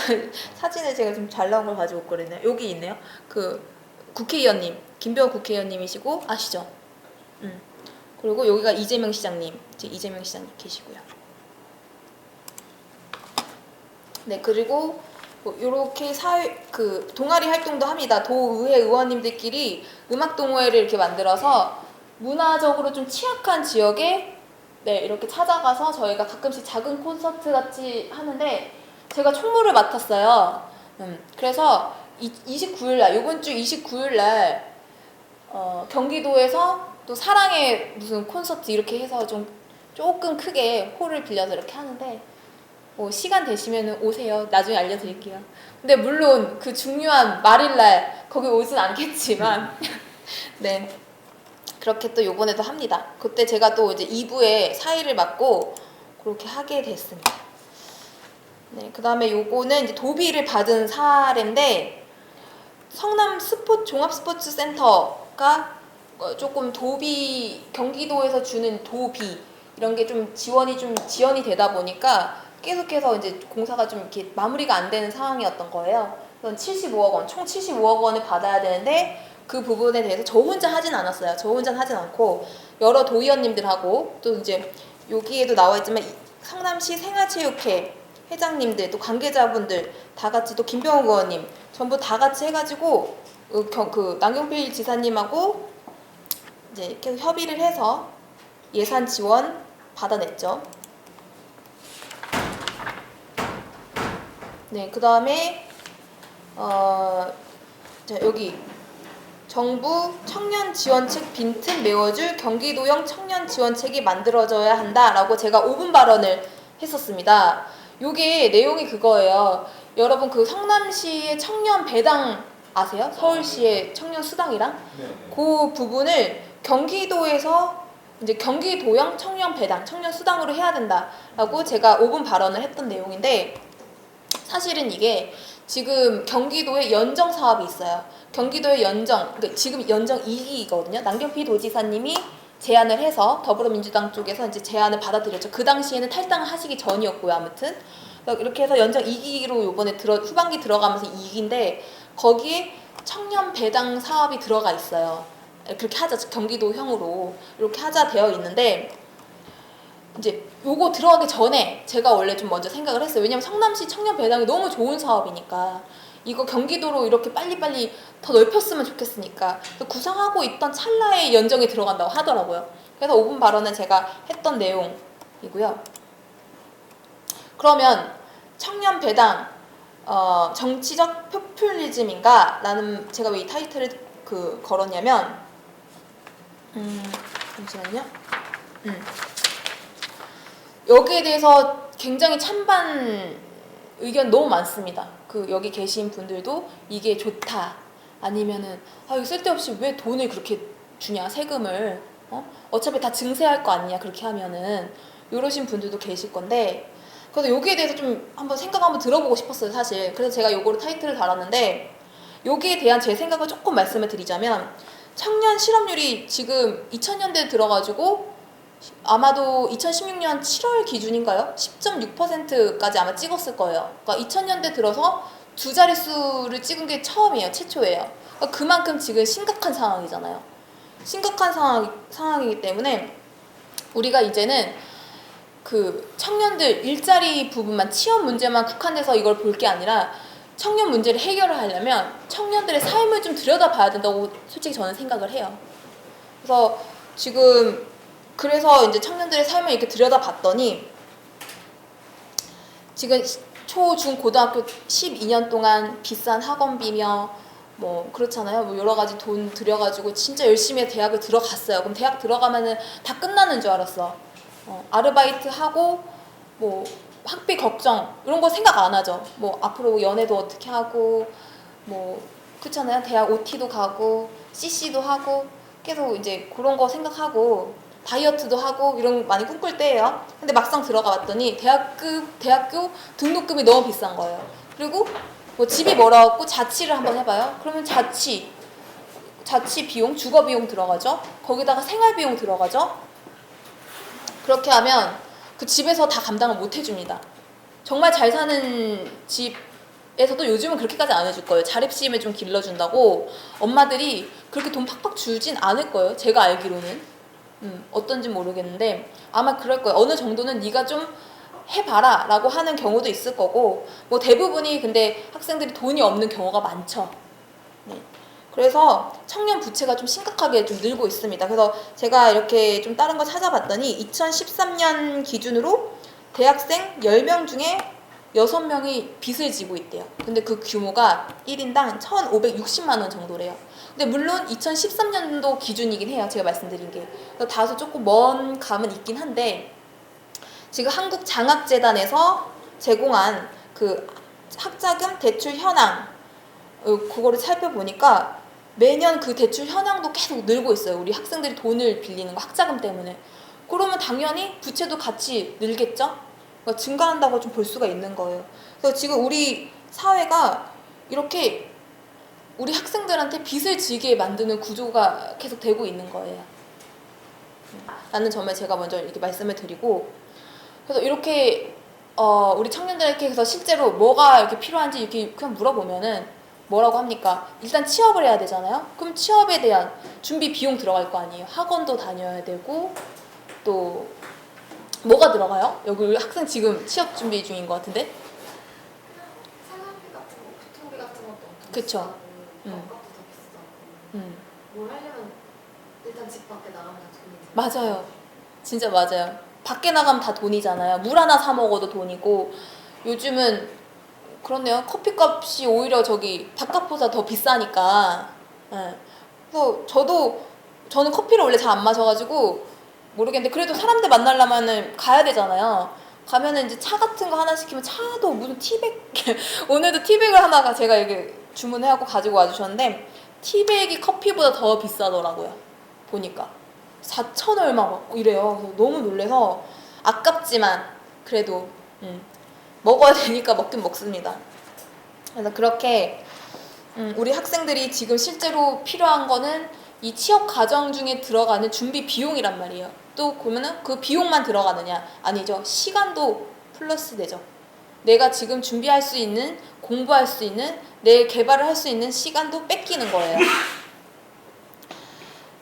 사진을 제가 좀 잘 나온 걸 가지고 올거든요. 여기 있네요. 그 국회의원님, 김병호 국회의원님이시고 아시죠? 그리고 여기가 이재명 시장님 계시고요. 네, 그리고 요렇게 동아리 활동도 합니다. 도의회 의원님들끼리 음악 동호회를 이렇게 만들어서 문화적으로 좀 취약한 지역에 네, 이렇게 찾아가서 저희가 가끔씩 작은 콘서트 같이 하는데 제가 총무를 맡았어요. 그래서 29일날 이번 주 29일날 경기도에서 또 사랑의 무슨 콘서트 이렇게 해서 좀 조금 크게 홀을 빌려서 이렇게 하는데 시간 되시면 오세요. 나중에 알려드릴게요. 근데 물론 그 중요한 말일날 거기 오진 않겠지만 네 그렇게 또 요번에도 합니다. 그때 제가 또 이제 2부에 사의를 맡고 그렇게 하게 됐습니다. 네, 그 다음에 요거는 이제 도비를 받은 사례인데, 성남 종합스포츠센터가 조금 도비, 경기도에서 주는 도비 이런 게 좀 지연이 되다 보니까 계속해서 이제 공사가 좀 이렇게 마무리가 안 되는 상황이었던 거예요. 그래서 75억 원, 총 75억 원을 받아야 되는데 그 부분에 대해서 저 혼자 하진 않았어요. 저 혼자 하진 않고 여러 도의원님들하고 또 이제 여기에도 나와 있지만 성남시 생활체육회 회장님들 또 관계자분들 다 같이 또 김병욱 의원님 전부 다 같이 해가지고 그 남경필 지사님하고 이제 계속 협의를 해서 예산 지원 받아냈죠. 네, 그 다음에 자, 여기 정부 청년 지원책 빈틈 메워줄 경기도형 청년 지원책이 만들어져야 한다라고 제가 5분 발언을 했었습니다. 요게 내용이 그거예요. 여러분 그 성남시의 청년 배당 아세요? 서울시의 청년 수당이랑 네. 그 부분을 경기도에서 이제 경기도형 청년 배당, 청년 수당으로 해야 된다라고 제가 5분 발언을 했던 내용인데, 사실은 이게 지금 경기도에 연정 사업이 있어요. 경기도의 연정, 그러니까 지금 연정 2기거든요. 남경필 도지사님이 제안을 해서 더불어민주당 쪽에서 이제 제안을 받아들였죠. 그 당시에는 탈당을 하시기 전이었고요. 아무튼 이렇게 해서 연정 2기로 요번에 후반기 들어가면서 2기인데 거기에 청년 배당 사업이 들어가 있어요. 그렇게 하자, 경기도형으로 이렇게 하자 되어 있는데, 이제 요거 들어가기 전에 제가 원래 좀 먼저 생각을 했어요. 왜냐면 성남시 청년 배당이 너무 좋은 사업이니까 이거 경기도로 이렇게 빨리빨리 더 넓혔으면 좋겠으니까 구상하고 있던 찰나에 연정이 들어간다고 하더라고요. 그래서 5분 발언은 제가 했던 내용이고요. 그러면 청년 배당 정치적 포퓰리즘인가? 라는, 제가 왜 이 타이틀을 걸었냐면 잠시만요. 여기에 대해서 굉장히 찬반 의견 너무 많습니다. 여기 계신 분들도 이게 좋다, 아니면은 이거 쓸데없이 왜 돈을 그렇게 주냐, 세금을 어차피 다 증세할 거 아니냐 그렇게 하면은, 이러신 분들도 계실 건데, 그래서 여기에 대해서 좀 한번 생각 한번 들어보고 싶었어요, 사실. 그래서 제가 요거를 타이틀을 달았는데, 여기에 대한 제 생각을 조금 말씀을 드리자면, 청년 실업률이 지금 2000년대에 들어가지고 아마도 2016년 7월 기준인가요? 10.6%까지 아마 찍었을 거예요. 그러니까 2000년대 들어서 두 자릿수를 찍은 게 처음이에요. 최초예요. 그러니까 그만큼 지금 심각한 상황이잖아요. 심각한 상황이기 때문에 우리가 이제는 그 청년들 일자리 부분만, 취업 문제만 국한돼서 이걸 볼 게 아니라 청년 문제를 해결을 하려면 청년들의 삶을 좀 들여다봐야 된다고 솔직히 저는 생각을 해요. 그래서 지금 그래서 이제 청년들의 삶을 이렇게 들여다봤더니, 지금 초, 중, 고등학교 12년 동안 비싼 학원비며 뭐 그렇잖아요. 뭐 여러 가지 돈 들여가지고 진짜 열심히 대학을 들어갔어요. 그럼 대학 들어가면은 다 끝나는 줄 알았어. 아르바이트 하고 뭐 학비 걱정 이런 거 생각 안 하죠. 뭐 앞으로 연애도 어떻게 하고 뭐 그렇잖아요. 대학 OT도 가고 CC도 하고 계속 이제 그런 거 생각하고 다이어트도 하고 이런 거 많이 꿈꿀 때예요. 근데 막상 들어가 봤더니 대학교 등록금이 너무 비싼 거예요. 그리고 뭐 집이 멀어갖고 자취를 한번 해봐요. 그러면 자취 비용, 주거 비용 들어가죠. 거기다가 생활 비용 들어가죠. 그렇게 하면 그 집에서 다 감당을 못 해줍니다. 정말 잘 사는 집에서도 요즘은 그렇게까지 안 해줄 거예요. 자립심을 좀 길러준다고 엄마들이 그렇게 돈 팍팍 주진 않을 거예요. 제가 알기로는. 어떤지 모르겠는데 아마 그럴 거예요. 어느 정도는 네가 좀 해봐라 라고 하는 경우도 있을 거고, 뭐 대부분이 근데 학생들이 돈이 없는 경우가 많죠. 네. 그래서 청년 부채가 좀 심각하게 좀 늘고 있습니다. 그래서 제가 이렇게 좀 다른 거 찾아봤더니 2013년 기준으로 대학생 10명 중에 6명이 빚을 지고 있대요. 근데 그 규모가 1인당 1,560만 원 정도래요. 근데 물론 2013년도 기준이긴 해요. 제가 말씀드린 게. 다소 조금 먼 감은 있긴 한데, 지금 한국장학재단에서 제공한 그 학자금 대출 현황, 그거를 살펴보니까 매년 그 대출 현황도 계속 늘고 있어요. 우리 학생들이 돈을 빌리는 거 학자금 때문에. 그러면 당연히 부채도 같이 늘겠죠? 그러니까 증가한다고 좀 볼 수가 있는 거예요. 그래서 지금 우리 사회가 이렇게 우리 학생들한테 빚을 지게 만드는 구조가 계속 되고 있는 거예요. 라는 점을 제가 먼저 이렇게 말씀을 드리고, 그래서 이렇게 우리 청년들에게 해서 실제로 뭐가 이렇게 필요한지 이렇게 그냥 물어보면은 뭐라고 합니까? 일단 취업을 해야 되잖아요. 그럼 취업에 대한 준비 비용 들어갈 거 아니에요. 학원도 다녀야 되고, 또 뭐가 들어가요? 여기 학생 지금 취업 준비 중인 것 같은데? 생활비 같은 거, 교통비 같은 것도 엄청 그쵸. 비싸고 밥값도 더 비싸고 음. 뭘 하려면 일단 집 밖에 나가면 다 돈이 들어요. 맞아요. 진짜 맞아요. 밖에 나가면 다 돈이잖아요. 물 하나 사 먹어도 돈이고, 요즘은 그렇네요. 커피값이 오히려 저기 밥값보다 더 비싸니까. 예. 그래서 저는 커피를 원래 잘 안 마셔가지고 모르겠는데, 그래도 사람들 만나려면은 가야 되잖아요. 가면은 이제 차 같은 거 하나 시키면 차도 무슨 티백 오늘도 티백을 하나가 제가 이렇게 주문해갖고 가지고 와주셨는데, 티백이 커피보다 더 비싸더라고요. 보니까 4천 얼마 막 이래요. 그래서 너무 놀래서 아깝지만 그래도 먹어야 되니까 먹긴 먹습니다. 그래서 그렇게 우리 학생들이 지금 실제로 필요한 거는 이 취업 과정 중에 들어가는 준비 비용이란 말이에요. 또 보면은 그 비용만 들어가느냐? 아니죠. 시간도 플러스 되죠. 내가 지금 준비할 수 있는, 공부할 수 있는, 내 개발을 할 수 있는 시간도 뺏기는 거예요.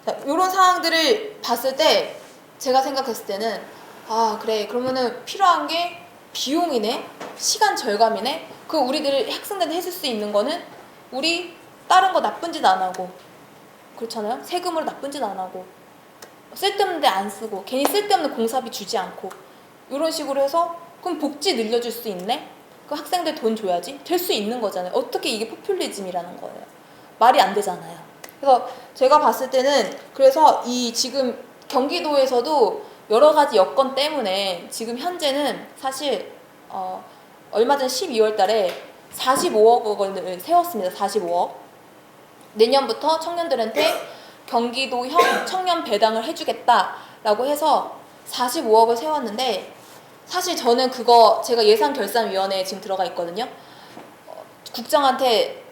자, 이런 상황들을 봤을 때 제가 생각했을 때는, 아 그래, 그러면은 필요한 게 비용이네, 시간 절감이네. 그 우리들 학생들이 해줄 수 있는 거는 우리 다른 거 나쁜 짓 안 하고, 그렇잖아요. 세금으로 나쁜 짓 안 하고, 쓸데없는 데 안 쓰고, 괜히 쓸데없는 공사비 주지 않고, 이런 식으로 해서 그럼 복지 늘려줄 수 있네? 그 학생들 돈 줘야지? 될 수 있는 거잖아요. 어떻게 이게 포퓰리즘이라는 거예요. 말이 안 되잖아요. 그래서 제가 봤을 때는, 그래서 이 지금 경기도에서도 여러 가지 여건 때문에 지금 현재는 사실 얼마 전 12월 달에 45억 원을 세웠습니다. 45억. 내년부터 청년들한테 경기도형 청년 배당을 해주겠다라고 해서 45억을 세웠는데, 사실 저는 그거 제가 예산결산위원회에 지금 들어가 있거든요. 국장한테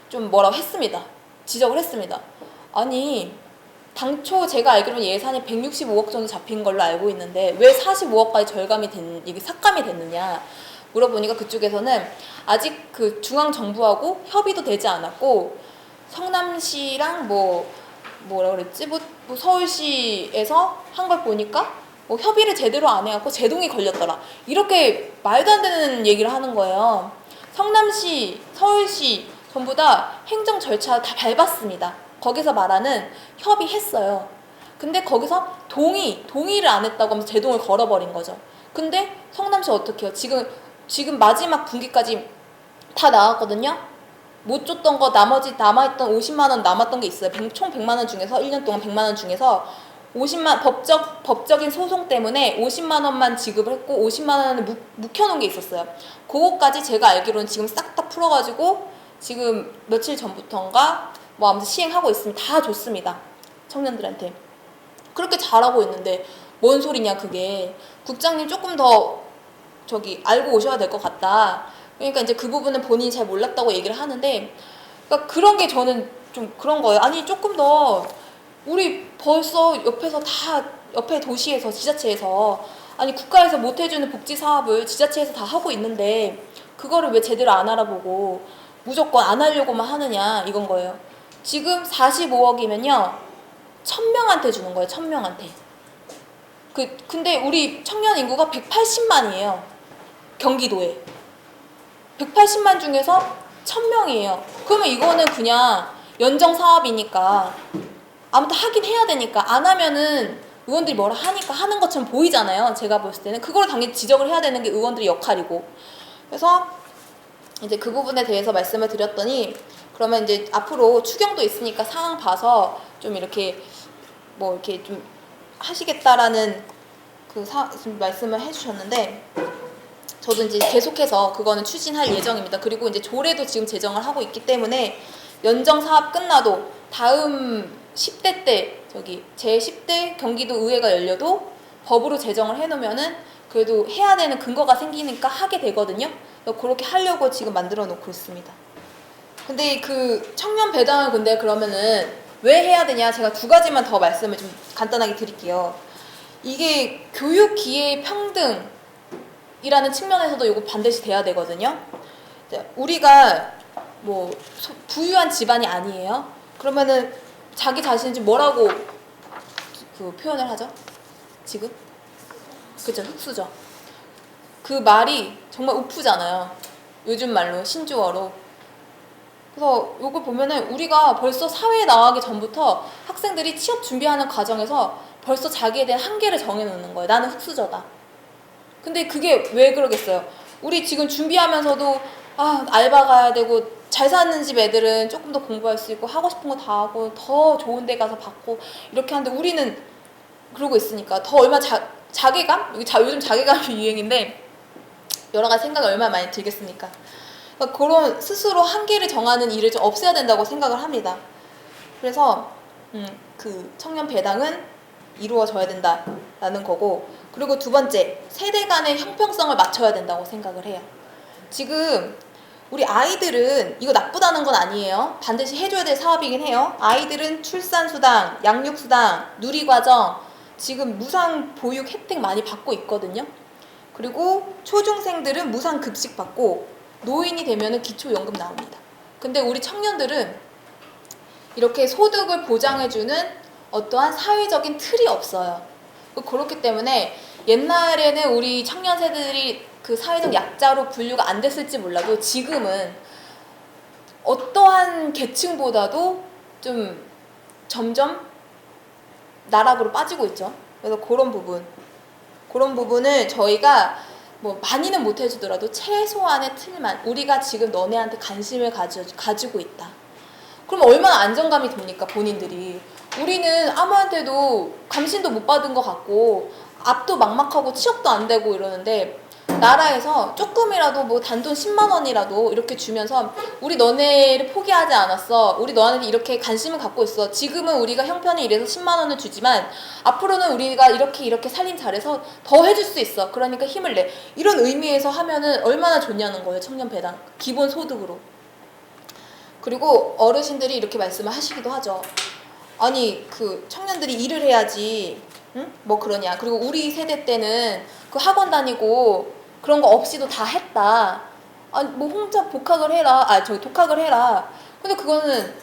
좀 뭐라고 했습니다. 지적을 했습니다. 아니 당초 제가 알기로는 예산이 165억 정도 잡힌 걸로 알고 있는데 왜 45억까지 이게 삭감이 됐느냐 물어보니까, 그쪽에서는 아직 그 중앙정부하고 협의도 되지 않았고, 성남시랑 뭐라 그랬지? 뭐 서울시에서 한 걸 보니까 뭐 협의를 제대로 안 해갖고 제동이 걸렸더라. 이렇게 말도 안 되는 얘기를 하는 거예요. 성남시, 서울시 전부 다 행정 절차 다 밟았습니다. 거기서 말하는 협의했어요. 근데 거기서 동의를 안 했다고 하면서 제동을 걸어버린 거죠. 근데 성남시 어떻게 해요? 지금 마지막 분기까지 다 나왔거든요. 못 줬던 거 나머지 남아있던 50만 원 남았던 게 있어요. 총 100만 원 중에서 1년 동안 100만 원 중에서 50만 법적인 소송 때문에 50만 원만 지급을 했고 50만 원을 묵혀놓은 게 있었어요. 그거까지 제가 알기로는 지금 싹 다 풀어가지고 지금 며칠 전부터인가 뭐 아무튼 시행하고 있으면 다 줬습니다. 청년들한테. 그렇게 잘하고 있는데 뭔 소리냐 그게. 국장님 조금 더 알고 오셔야 될 것 같다. 그러니까 이제 그 부분은 본인이 잘 몰랐다고 얘기를 하는데, 그러니까 그런 게 저는 좀 그런 거예요. 아니 조금 더 우리 벌써 옆에 도시에서 지자체에서 아니 국가에서 못 해주는 복지 사업을 지자체에서 다 하고 있는데 그거를 왜 제대로 안 알아보고 무조건 안 하려고만 하느냐 이건 거예요. 지금 45억이면요 1000명한테 주는 거예요. 1000명한테. 근데 우리 청년 인구가 180만이에요. 경기도에. 180만 중에서 1000명이에요. 그러면 이거는 그냥 연정 사업이니까 아무튼 하긴 해야 되니까 안 하면은 의원들이 뭐라 하니까 하는 것처럼 보이잖아요. 제가 봤을 때는 그걸 당연히 지적을 해야 되는 게 의원들의 역할이고. 그래서 이제 그 부분에 대해서 말씀을 드렸더니, 그러면 이제 앞으로 추경도 있으니까 상황 봐서 좀 이렇게 이렇게 좀 하시겠다라는 말씀을 해주셨는데, 저도 이제 계속해서 그거는 추진할 예정입니다. 그리고 이제 조례도 지금 제정을 하고 있기 때문에 연정 사업 끝나도 다음 10대 때 제 10대 경기도 의회가 열려도 법으로 제정을 해놓으면은 그래도 해야 되는 근거가 생기니까 하게 되거든요. 그렇게 하려고 지금 만들어 놓고 있습니다. 근데 그 청년 배당을 근데 그러면은 왜 해야 되냐, 제가 두 가지만 더 말씀을 좀 간단하게 드릴게요. 이게 교육 기회 평등이라는 측면에서도 이거 반드시 돼야 되거든요. 우리가 뭐 부유한 집안이 아니에요. 그러면은 자기 자신을 지금 뭐라고 그 표현을 하죠? 지금? 그죠? 흑수저. 그 말이 정말 우프잖아요. 요즘 말로, 신조어로. 그래서 이거 보면은 우리가 벌써 사회에 나가기 전부터 학생들이 취업 준비하는 과정에서 벌써 자기에 대한 한계를 정해놓는 거예요. 나는 흑수저다. 근데 그게 왜 그러겠어요? 우리 지금 준비하면서도 알바 가야 되고, 잘 사는 집 애들은 조금 더 공부할 수 있고 하고 싶은 거 다 하고 더 좋은 데 가서 받고 이렇게 하는데, 우리는 그러고 있으니까 더 얼마나 자괴감? 요즘 자괴감이 유행인데 여러 가지 생각이 얼마나 많이 들겠습니까? 그러니까 그런 스스로 한계를 정하는 일을 좀 없애야 된다고 생각을 합니다. 그래서 그 청년 배당은 이루어져야 된다라는 거고, 그리고 두 번째, 세대 간의 형평성을 맞춰야 된다고 생각을 해요. 지금 우리 아이들은, 이거 나쁘다는 건 아니에요. 반드시 해줘야 될 사업이긴 해요. 아이들은 출산수당, 양육수당, 누리과정, 지금 무상 보육 혜택 많이 받고 있거든요. 그리고 초중생들은 무상 급식 받고, 노인이 되면은 기초연금 나옵니다. 근데 우리 청년들은 이렇게 소득을 보장해주는 어떠한 사회적인 틀이 없어요. 그렇기 때문에 옛날에는 우리 청년 세대들이 그 사회적 약자로 분류가 안 됐을지 몰라도 지금은 어떠한 계층보다도 좀 점점 나락으로 빠지고 있죠. 그래서 그런 부분을 저희가 뭐 많이는 못 해주더라도 최소한의 틀만, 우리가 지금 너네한테 관심을 가지고 있다. 그럼 얼마나 안정감이 듭니까, 본인들이. 우리는 아무한테도 감신도 못 받은 것 같고 앞도 막막하고 취업도 안 되고 이러는데, 나라에서 조금이라도 뭐 단돈 10만 원이라도 이렇게 주면서 우리 너네를 포기하지 않았어, 우리 너한테 이렇게 관심을 갖고 있어, 지금은 우리가 형편이 이래서 10만 원을 주지만 앞으로는 우리가 이렇게 살림 잘해서 더 해줄 수 있어, 그러니까 힘을 내, 이런 의미에서 하면은 얼마나 좋냐는 거예요. 청년 배당 기본 소득으로. 그리고 어르신들이 이렇게 말씀을 하시기도 하죠. 아니 그 청년들이 일을 해야지 응? 뭐 그러냐, 그리고 우리 세대 때는 그 학원 다니고 그런 거 없이도 다 했다. 아니 뭐 혼자 독학을 해라. 근데 그거는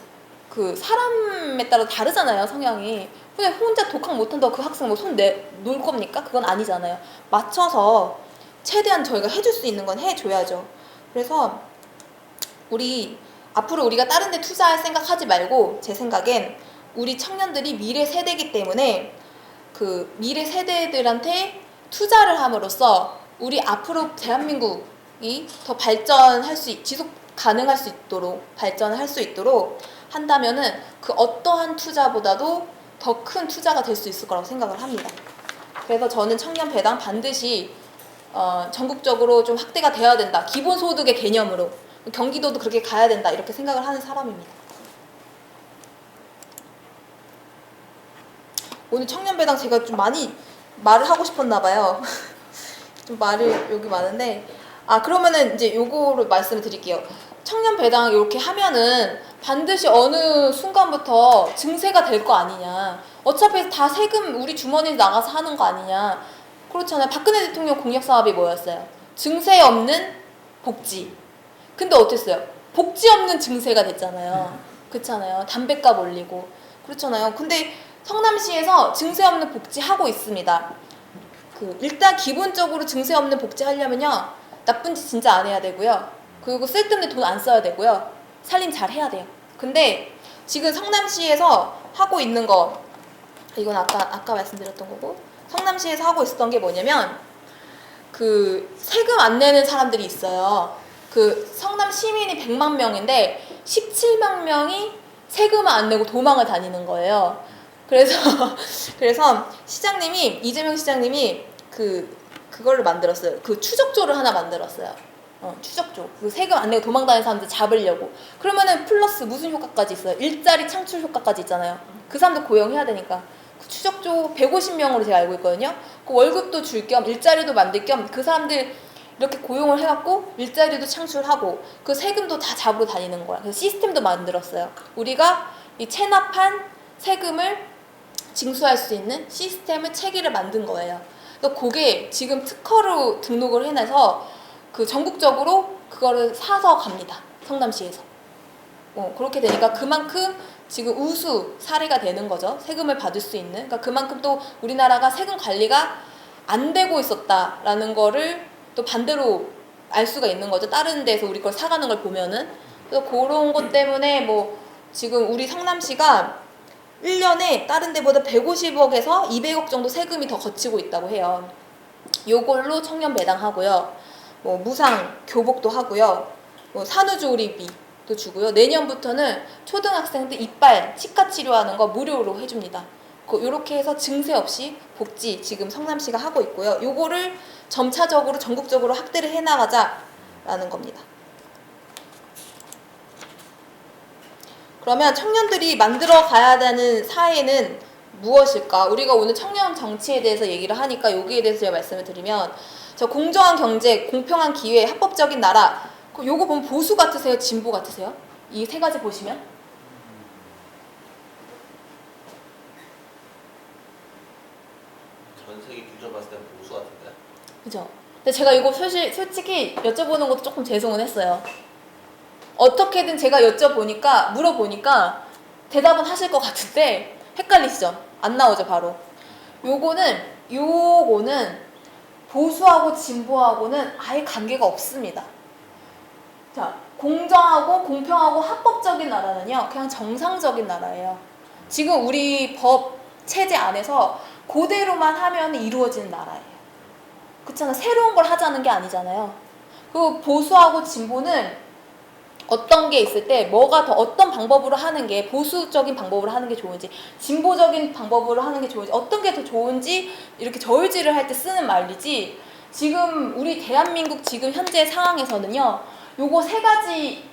그 사람에 따라 다르잖아요, 성향이. 근데 혼자 독학 못한다고 그 학생 뭐 놀 겁니까? 그건 아니잖아요. 맞춰서 최대한 저희가 해줄 수 있는 건 해줘야죠. 그래서 앞으로 우리가 다른 데 투자할 생각하지 말고, 제 생각엔 우리 청년들이 미래 세대이기 때문에 그 미래 세대들한테 투자를 함으로써 우리 앞으로 대한민국이 더 지속 가능할 수 있도록, 발전을 할 수 있도록 한다면은 그 어떠한 투자보다도 더 큰 투자가 될 수 있을 거라고 생각을 합니다. 그래서 저는 청년 배당 반드시 전국적으로 좀 확대가 되어야 된다. 기본소득의 개념으로. 경기도도 그렇게 가야 된다. 이렇게 생각을 하는 사람입니다. 오늘 청년 배당 제가 좀 많이 말을 하고 싶었나 봐요. 좀 말을 여기 많은데, 그러면은 이제 요거를 말씀을 드릴게요. 청년 배당 이렇게 하면은 반드시 어느 순간부터 증세가 될 거 아니냐. 어차피 다 세금 우리 주머니에 나가서 하는 거 아니냐. 그렇잖아요. 박근혜 대통령 공약 사업이 뭐였어요? 증세 없는 복지. 근데 어땠어요? 복지 없는 증세가 됐잖아요. 그렇잖아요. 담뱃값 올리고. 그렇잖아요. 근데 성남시에서 증세 없는 복지 하고 있습니다. 일단 기본적으로 증세 없는 복지 하려면요, 나쁜 짓 진짜 안 해야 되고요. 그리고 쓸데없는 돈 안 써야 되고요. 살림 잘 해야 돼요. 근데 지금 성남시에서 하고 있는 거, 이건 아까 말씀드렸던 거고, 성남시에서 하고 있었던 게 뭐냐면, 그 세금 안 내는 사람들이 있어요. 그 성남 시민이 100만 명인데 17만 명이 세금을 안 내고 도망을 다니는 거예요. 그래서 이재명 시장님이 그거를 만들었어요. 그 추적조를 하나 만들었어요. 추적조. 그 세금 안 내고 도망다니는 사람들 잡으려고. 그러면은 플러스 무슨 효과까지 있어요? 일자리 창출 효과까지 있잖아요. 그 사람들 고용해야 되니까. 그 추적조 150명으로 제가 알고 있거든요. 그 월급도 줄 겸 일자리도 만들 겸 그 사람들 이렇게 고용을 해갖고 일자리도 창출하고 그 세금도 다 잡으러 다니는 거야. 그래서 시스템도 만들었어요. 우리가 이 체납한 세금을 징수할 수 있는 시스템을 체계를 만든 거예요. 그래서 그게 지금 특허로 등록을 해내서 그 전국적으로 그거를 사서 갑니다. 성남시에서. 그렇게 되니까 그만큼 지금 우수 사례가 되는 거죠. 세금을 받을 수 있는. 그러니까 그만큼 또 우리나라가 세금 관리가 안 되고 있었다라는 거를 또 반대로 알 수가 있는 거죠. 다른 데서 우리 걸 사가는 걸 보면은. 그래서 그런 것 때문에 뭐 지금 우리 성남시가 1년에 다른 데보다 150억에서 200억 정도 세금이 더 거치고 있다고 해요. 요걸로 청년 배당하고요. 뭐 무상 교복도 하고요. 뭐 산후조리비도 주고요. 내년부터는 초등학생들 이빨 치과 치료하는 거 무료로 해줍니다. 요렇게 해서 증세 없이 복지 지금 성남시가 하고 있고요. 요거를 점차적으로 전국적으로 확대를 해나가자라는 겁니다. 그러면 청년들이 만들어 가야 되는 사회는 무엇일까? 우리가 오늘 청년 정치에 대해서 얘기를 하니까 여기에 대해서 제가 말씀을 드리면 저 공정한 경제, 공평한 기회, 합법적인 나라 요거 보면 보수 같으세요? 진보 같으세요? 이 세 가지 보시면? 전 세계 규정 봤을 땐 보수 같은데. 그죠? 근데 제가 이거 솔직히 여쭤보는 것도 조금 죄송은 했어요. 어떻게든 제가 물어보니까 대답은 하실 것 같은데 헷갈리시죠? 안 나오죠, 바로. 요거는 보수하고 진보하고는 아예 관계가 없습니다. 자, 공정하고 공평하고 합법적인 나라는요, 그냥 정상적인 나라예요. 지금 우리 법 체제 안에서 그대로만 하면 이루어지는 나라예요. 그렇잖아. 새로운 걸 하자는 게 아니잖아요. 그리고 보수하고 진보는 어떤 게 있을 때 뭐가 더 어떤 방법으로 하는 게 보수적인 방법으로 하는 게 좋은지 진보적인 방법으로 하는 게 좋은지 어떤 게 더 좋은지 이렇게 저울질을 할 때 쓰는 말이지 지금 우리 대한민국 지금 현재 상황에서는요 요거 세 가지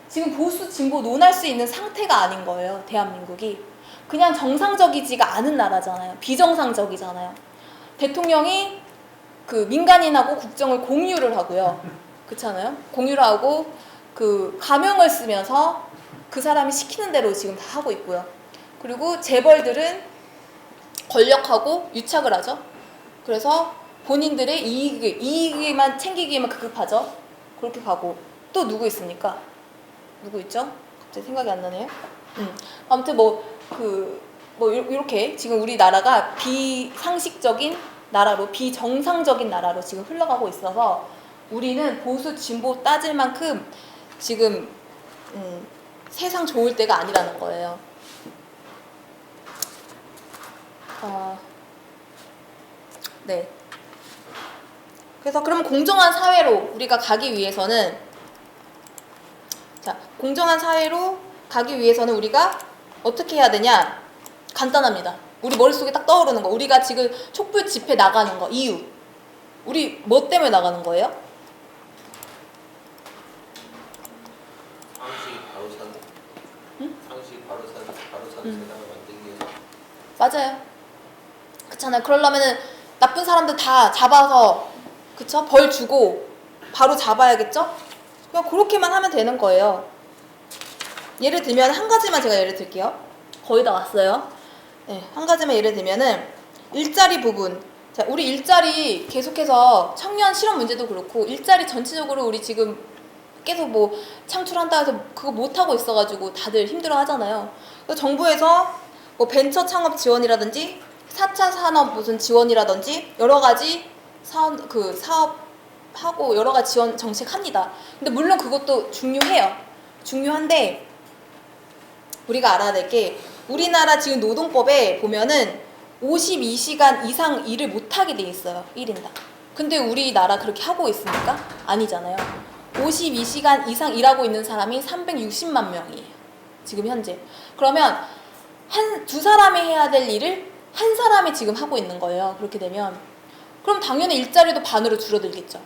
지금 보수 진보 논할 수 있는 상태가 아닌 거예요. 대한민국이 그냥 정상적이지가 않은 나라잖아요. 비정상적이잖아요. 대통령이 그 민간인하고 국정을 공유를 하고요. 그렇잖아요. 공유를 하고 그 가명을 쓰면서 그 사람이 시키는 대로 지금 다 하고 있고요. 그리고 재벌들은 권력하고 유착을 하죠. 그래서 본인들의 이익만 챙기기에만 급급하죠. 그렇게 가고 또 누구 있습니까? 누구 있죠? 갑자기 생각이 안 나네요. 아무튼 이렇게 지금 우리나라가 비상식적인 나라로 비정상적인 나라로 지금 흘러가고 있어서 우리는 보수 진보 따질 만큼 지금 세상 좋을 때가 아니라는 거예요. 네. 그래서 그럼 공정한 사회로 우리가 가기 위해서는 공정한 사회로 가기 위해서는 우리가 어떻게 해야 되냐? 간단합니다. 우리 머릿속에 딱 떠오르는 거. 우리가 지금 촛불 집회 나가는 거 이유. 우리 뭐 때문에 나가는 거예요? 상식 바로 사는. 응? 상식 바로 사는 세상을 만들기 위해서. 맞아요. 그렇잖아요. 그러려면은 나쁜 사람들 다 잡아서 그쵸? 벌 주고 바로 잡아야겠죠? 그냥 그렇게만 하면 되는 거예요. 예를 들면 한 가지만 제가 예를 들게요. 거의 다 왔어요. 네, 한 가지만 예를 들면은 일자리 부분. 자, 우리 일자리 계속해서 청년 실업 문제도 그렇고 일자리 전체적으로 우리 지금 계속 뭐 창출한다 해서 그거 못 하고 있어가지고 다들 힘들어 하잖아요. 그래서 정부에서 뭐 벤처 창업 지원이라든지 4차 산업 무슨 지원이라든지 여러 가지 사업하고 여러 가지 지원 정책합니다. 근데 물론 그것도 중요해요. 중요한데 우리가 알아야 될 게 우리나라 지금 노동법에 보면은 52시간 이상 일을 못하게 돼 있어요. 1인당. 근데 우리나라 그렇게 하고 있습니까? 아니잖아요. 52시간 이상 일하고 있는 사람이 360만 명이에요. 지금 현재. 그러면 두 사람이 해야 될 일을 한 사람이 지금 하고 있는 거예요. 그렇게 되면. 그럼 당연히 일자리도 반으로 줄어들겠죠.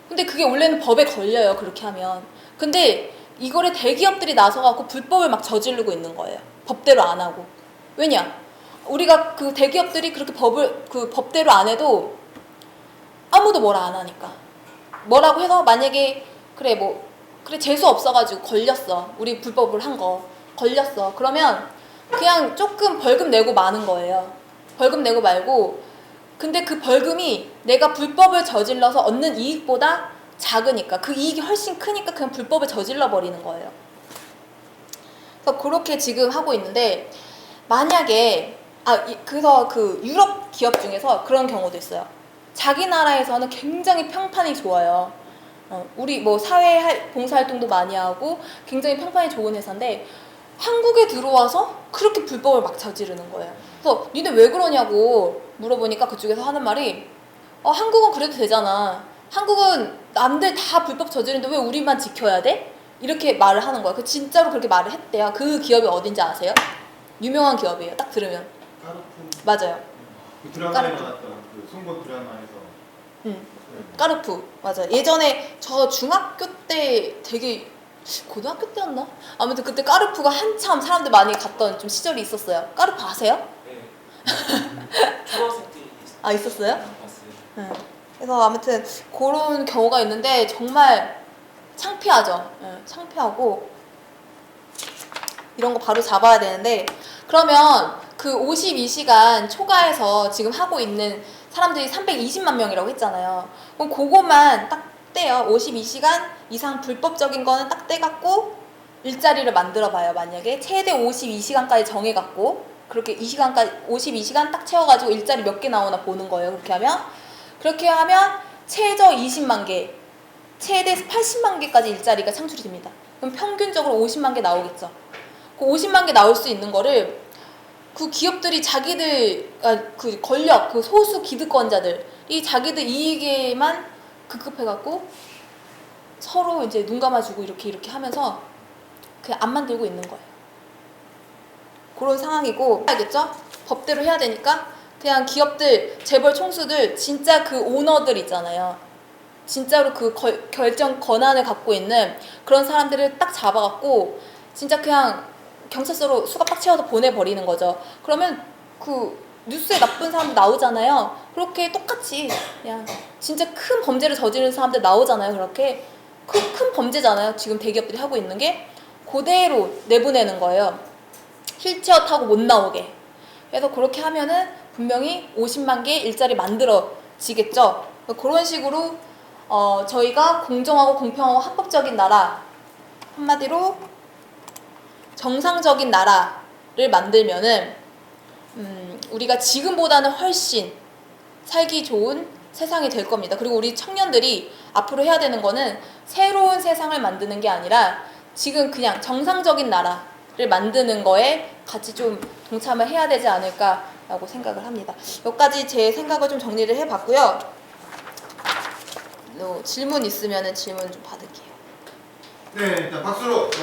근데 그게 원래는 법에 걸려요. 그렇게 하면. 근데 이거를 대기업들이 나서갖고 불법을 막 저지르고 있는 거예요. 법대로 안 하고. 왜냐? 우리가 그 대기업들이 그렇게 그 법대로 안 해도 아무도 뭐라 안 하니까. 뭐라고 해서 만약에 그래 재수 없어가지고 걸렸어. 우리 불법을 한 거 걸렸어. 그러면 그냥 조금 벌금 내고 마는 거예요. 벌금 내고 말고. 근데 그 벌금이 내가 불법을 저질러서 얻는 이익보다 작으니까, 그 이익이 훨씬 크니까 그냥 불법을 저질러 버리는 거예요. 그래서 그렇게 지금 하고 있는데, 만약에 그래서 그 유럽 기업 중에서 그런 경우도 있어요. 자기 나라에서는 굉장히 평판이 좋아요. 우리 뭐 사회 봉사활동도 많이 하고 굉장히 평판이 좋은 회사인데 한국에 들어와서 그렇게 불법을 막 저지르는 거예요. 그래서 니네 왜 그러냐고 물어보니까 그쪽에서 하는 말이 한국은 그래도 되잖아. 한국은 남들 다 불법 저지르는데 왜 우리만 지켜야 돼? 이렇게 말을 하는 거야. 진짜로 그렇게 말을 했대요. 그 기업이 어딘지 아세요? 유명한 기업이에요. 딱 들으면. 까르푸. 맞아요. 그 드라마에 까르푸. 나왔던 그 송곳 드라마에서. 까르푸. 맞아요. 예전에 저 중학교 때 되게 고등학교 때였나? 아무튼 그때 까르푸가 한참 사람들 많이 갔던 좀 시절이 있었어요. 까르푸 아세요? 네. 초등학생 때 있었어요? 봤어요. 네. 그래서 아무튼 그런 경우가 있는데 정말 창피하죠. 네, 창피하고 이런 거 바로 잡아야 되는데, 그러면 그 52시간 초과해서 지금 하고 있는 사람들이 320만 명이라고 했잖아요. 그럼 그것만 딱 떼요. 52시간 이상 불법적인 거는 딱 떼갖고 일자리를 만들어 봐요. 만약에 최대 52시간까지 정해갖고 그렇게 52시간 딱 채워가지고 일자리 몇 개 나오나 보는 거예요. 그렇게 하면 최저 20만 개, 최대 80만 개까지 일자리가 창출이 됩니다. 그럼 평균적으로 50만 개 나오겠죠. 그 50만 개 나올 수 있는 거를 그 기업들이 그 권력, 그 소수 기득권자들이 자기들 이익에만 급급해갖고 서로 이제 눈 감아주고 이렇게 하면서 그냥 안 만들고 있는 거예요. 그런 상황이고, 알겠죠? 법대로 해야 되니까 그냥 기업들, 재벌 총수들, 진짜 그 오너들 있잖아요. 진짜로 그 결정 권한을 갖고 있는 그런 사람들을 딱 잡아갖고 진짜 그냥 경찰서로 수갑 딱 채워서 보내버리는 거죠. 그러면 그 뉴스에 나쁜 사람들 나오잖아요. 그렇게 똑같이 그냥 진짜 큰 범죄를 저지른 사람들 나오잖아요. 그렇게 큰 범죄잖아요. 지금 대기업들이 하고 있는 게 그대로 내보내는 거예요. 휠체어 타고 못 나오게. 그래서 그렇게 하면은 분명히 50만 개 일자리 만들어지겠죠. 그런 식으로 저희가 공정하고 공평하고 합법적인 나라, 한마디로 정상적인 나라를 만들면은 우리가 지금보다는 훨씬 살기 좋은 세상이 될 겁니다. 그리고 우리 청년들이 앞으로 해야 되는 거는 새로운 세상을 만드는 게 아니라 지금 그냥 정상적인 나라를 만드는 거에 같이 좀 동참을 해야 되지 않을까라고 생각을 합니다. 여기까지 제 생각을 좀 정리를 해봤고요. 질문 있으면 질문 좀 받을게요. 네, 일단 박수로. 네.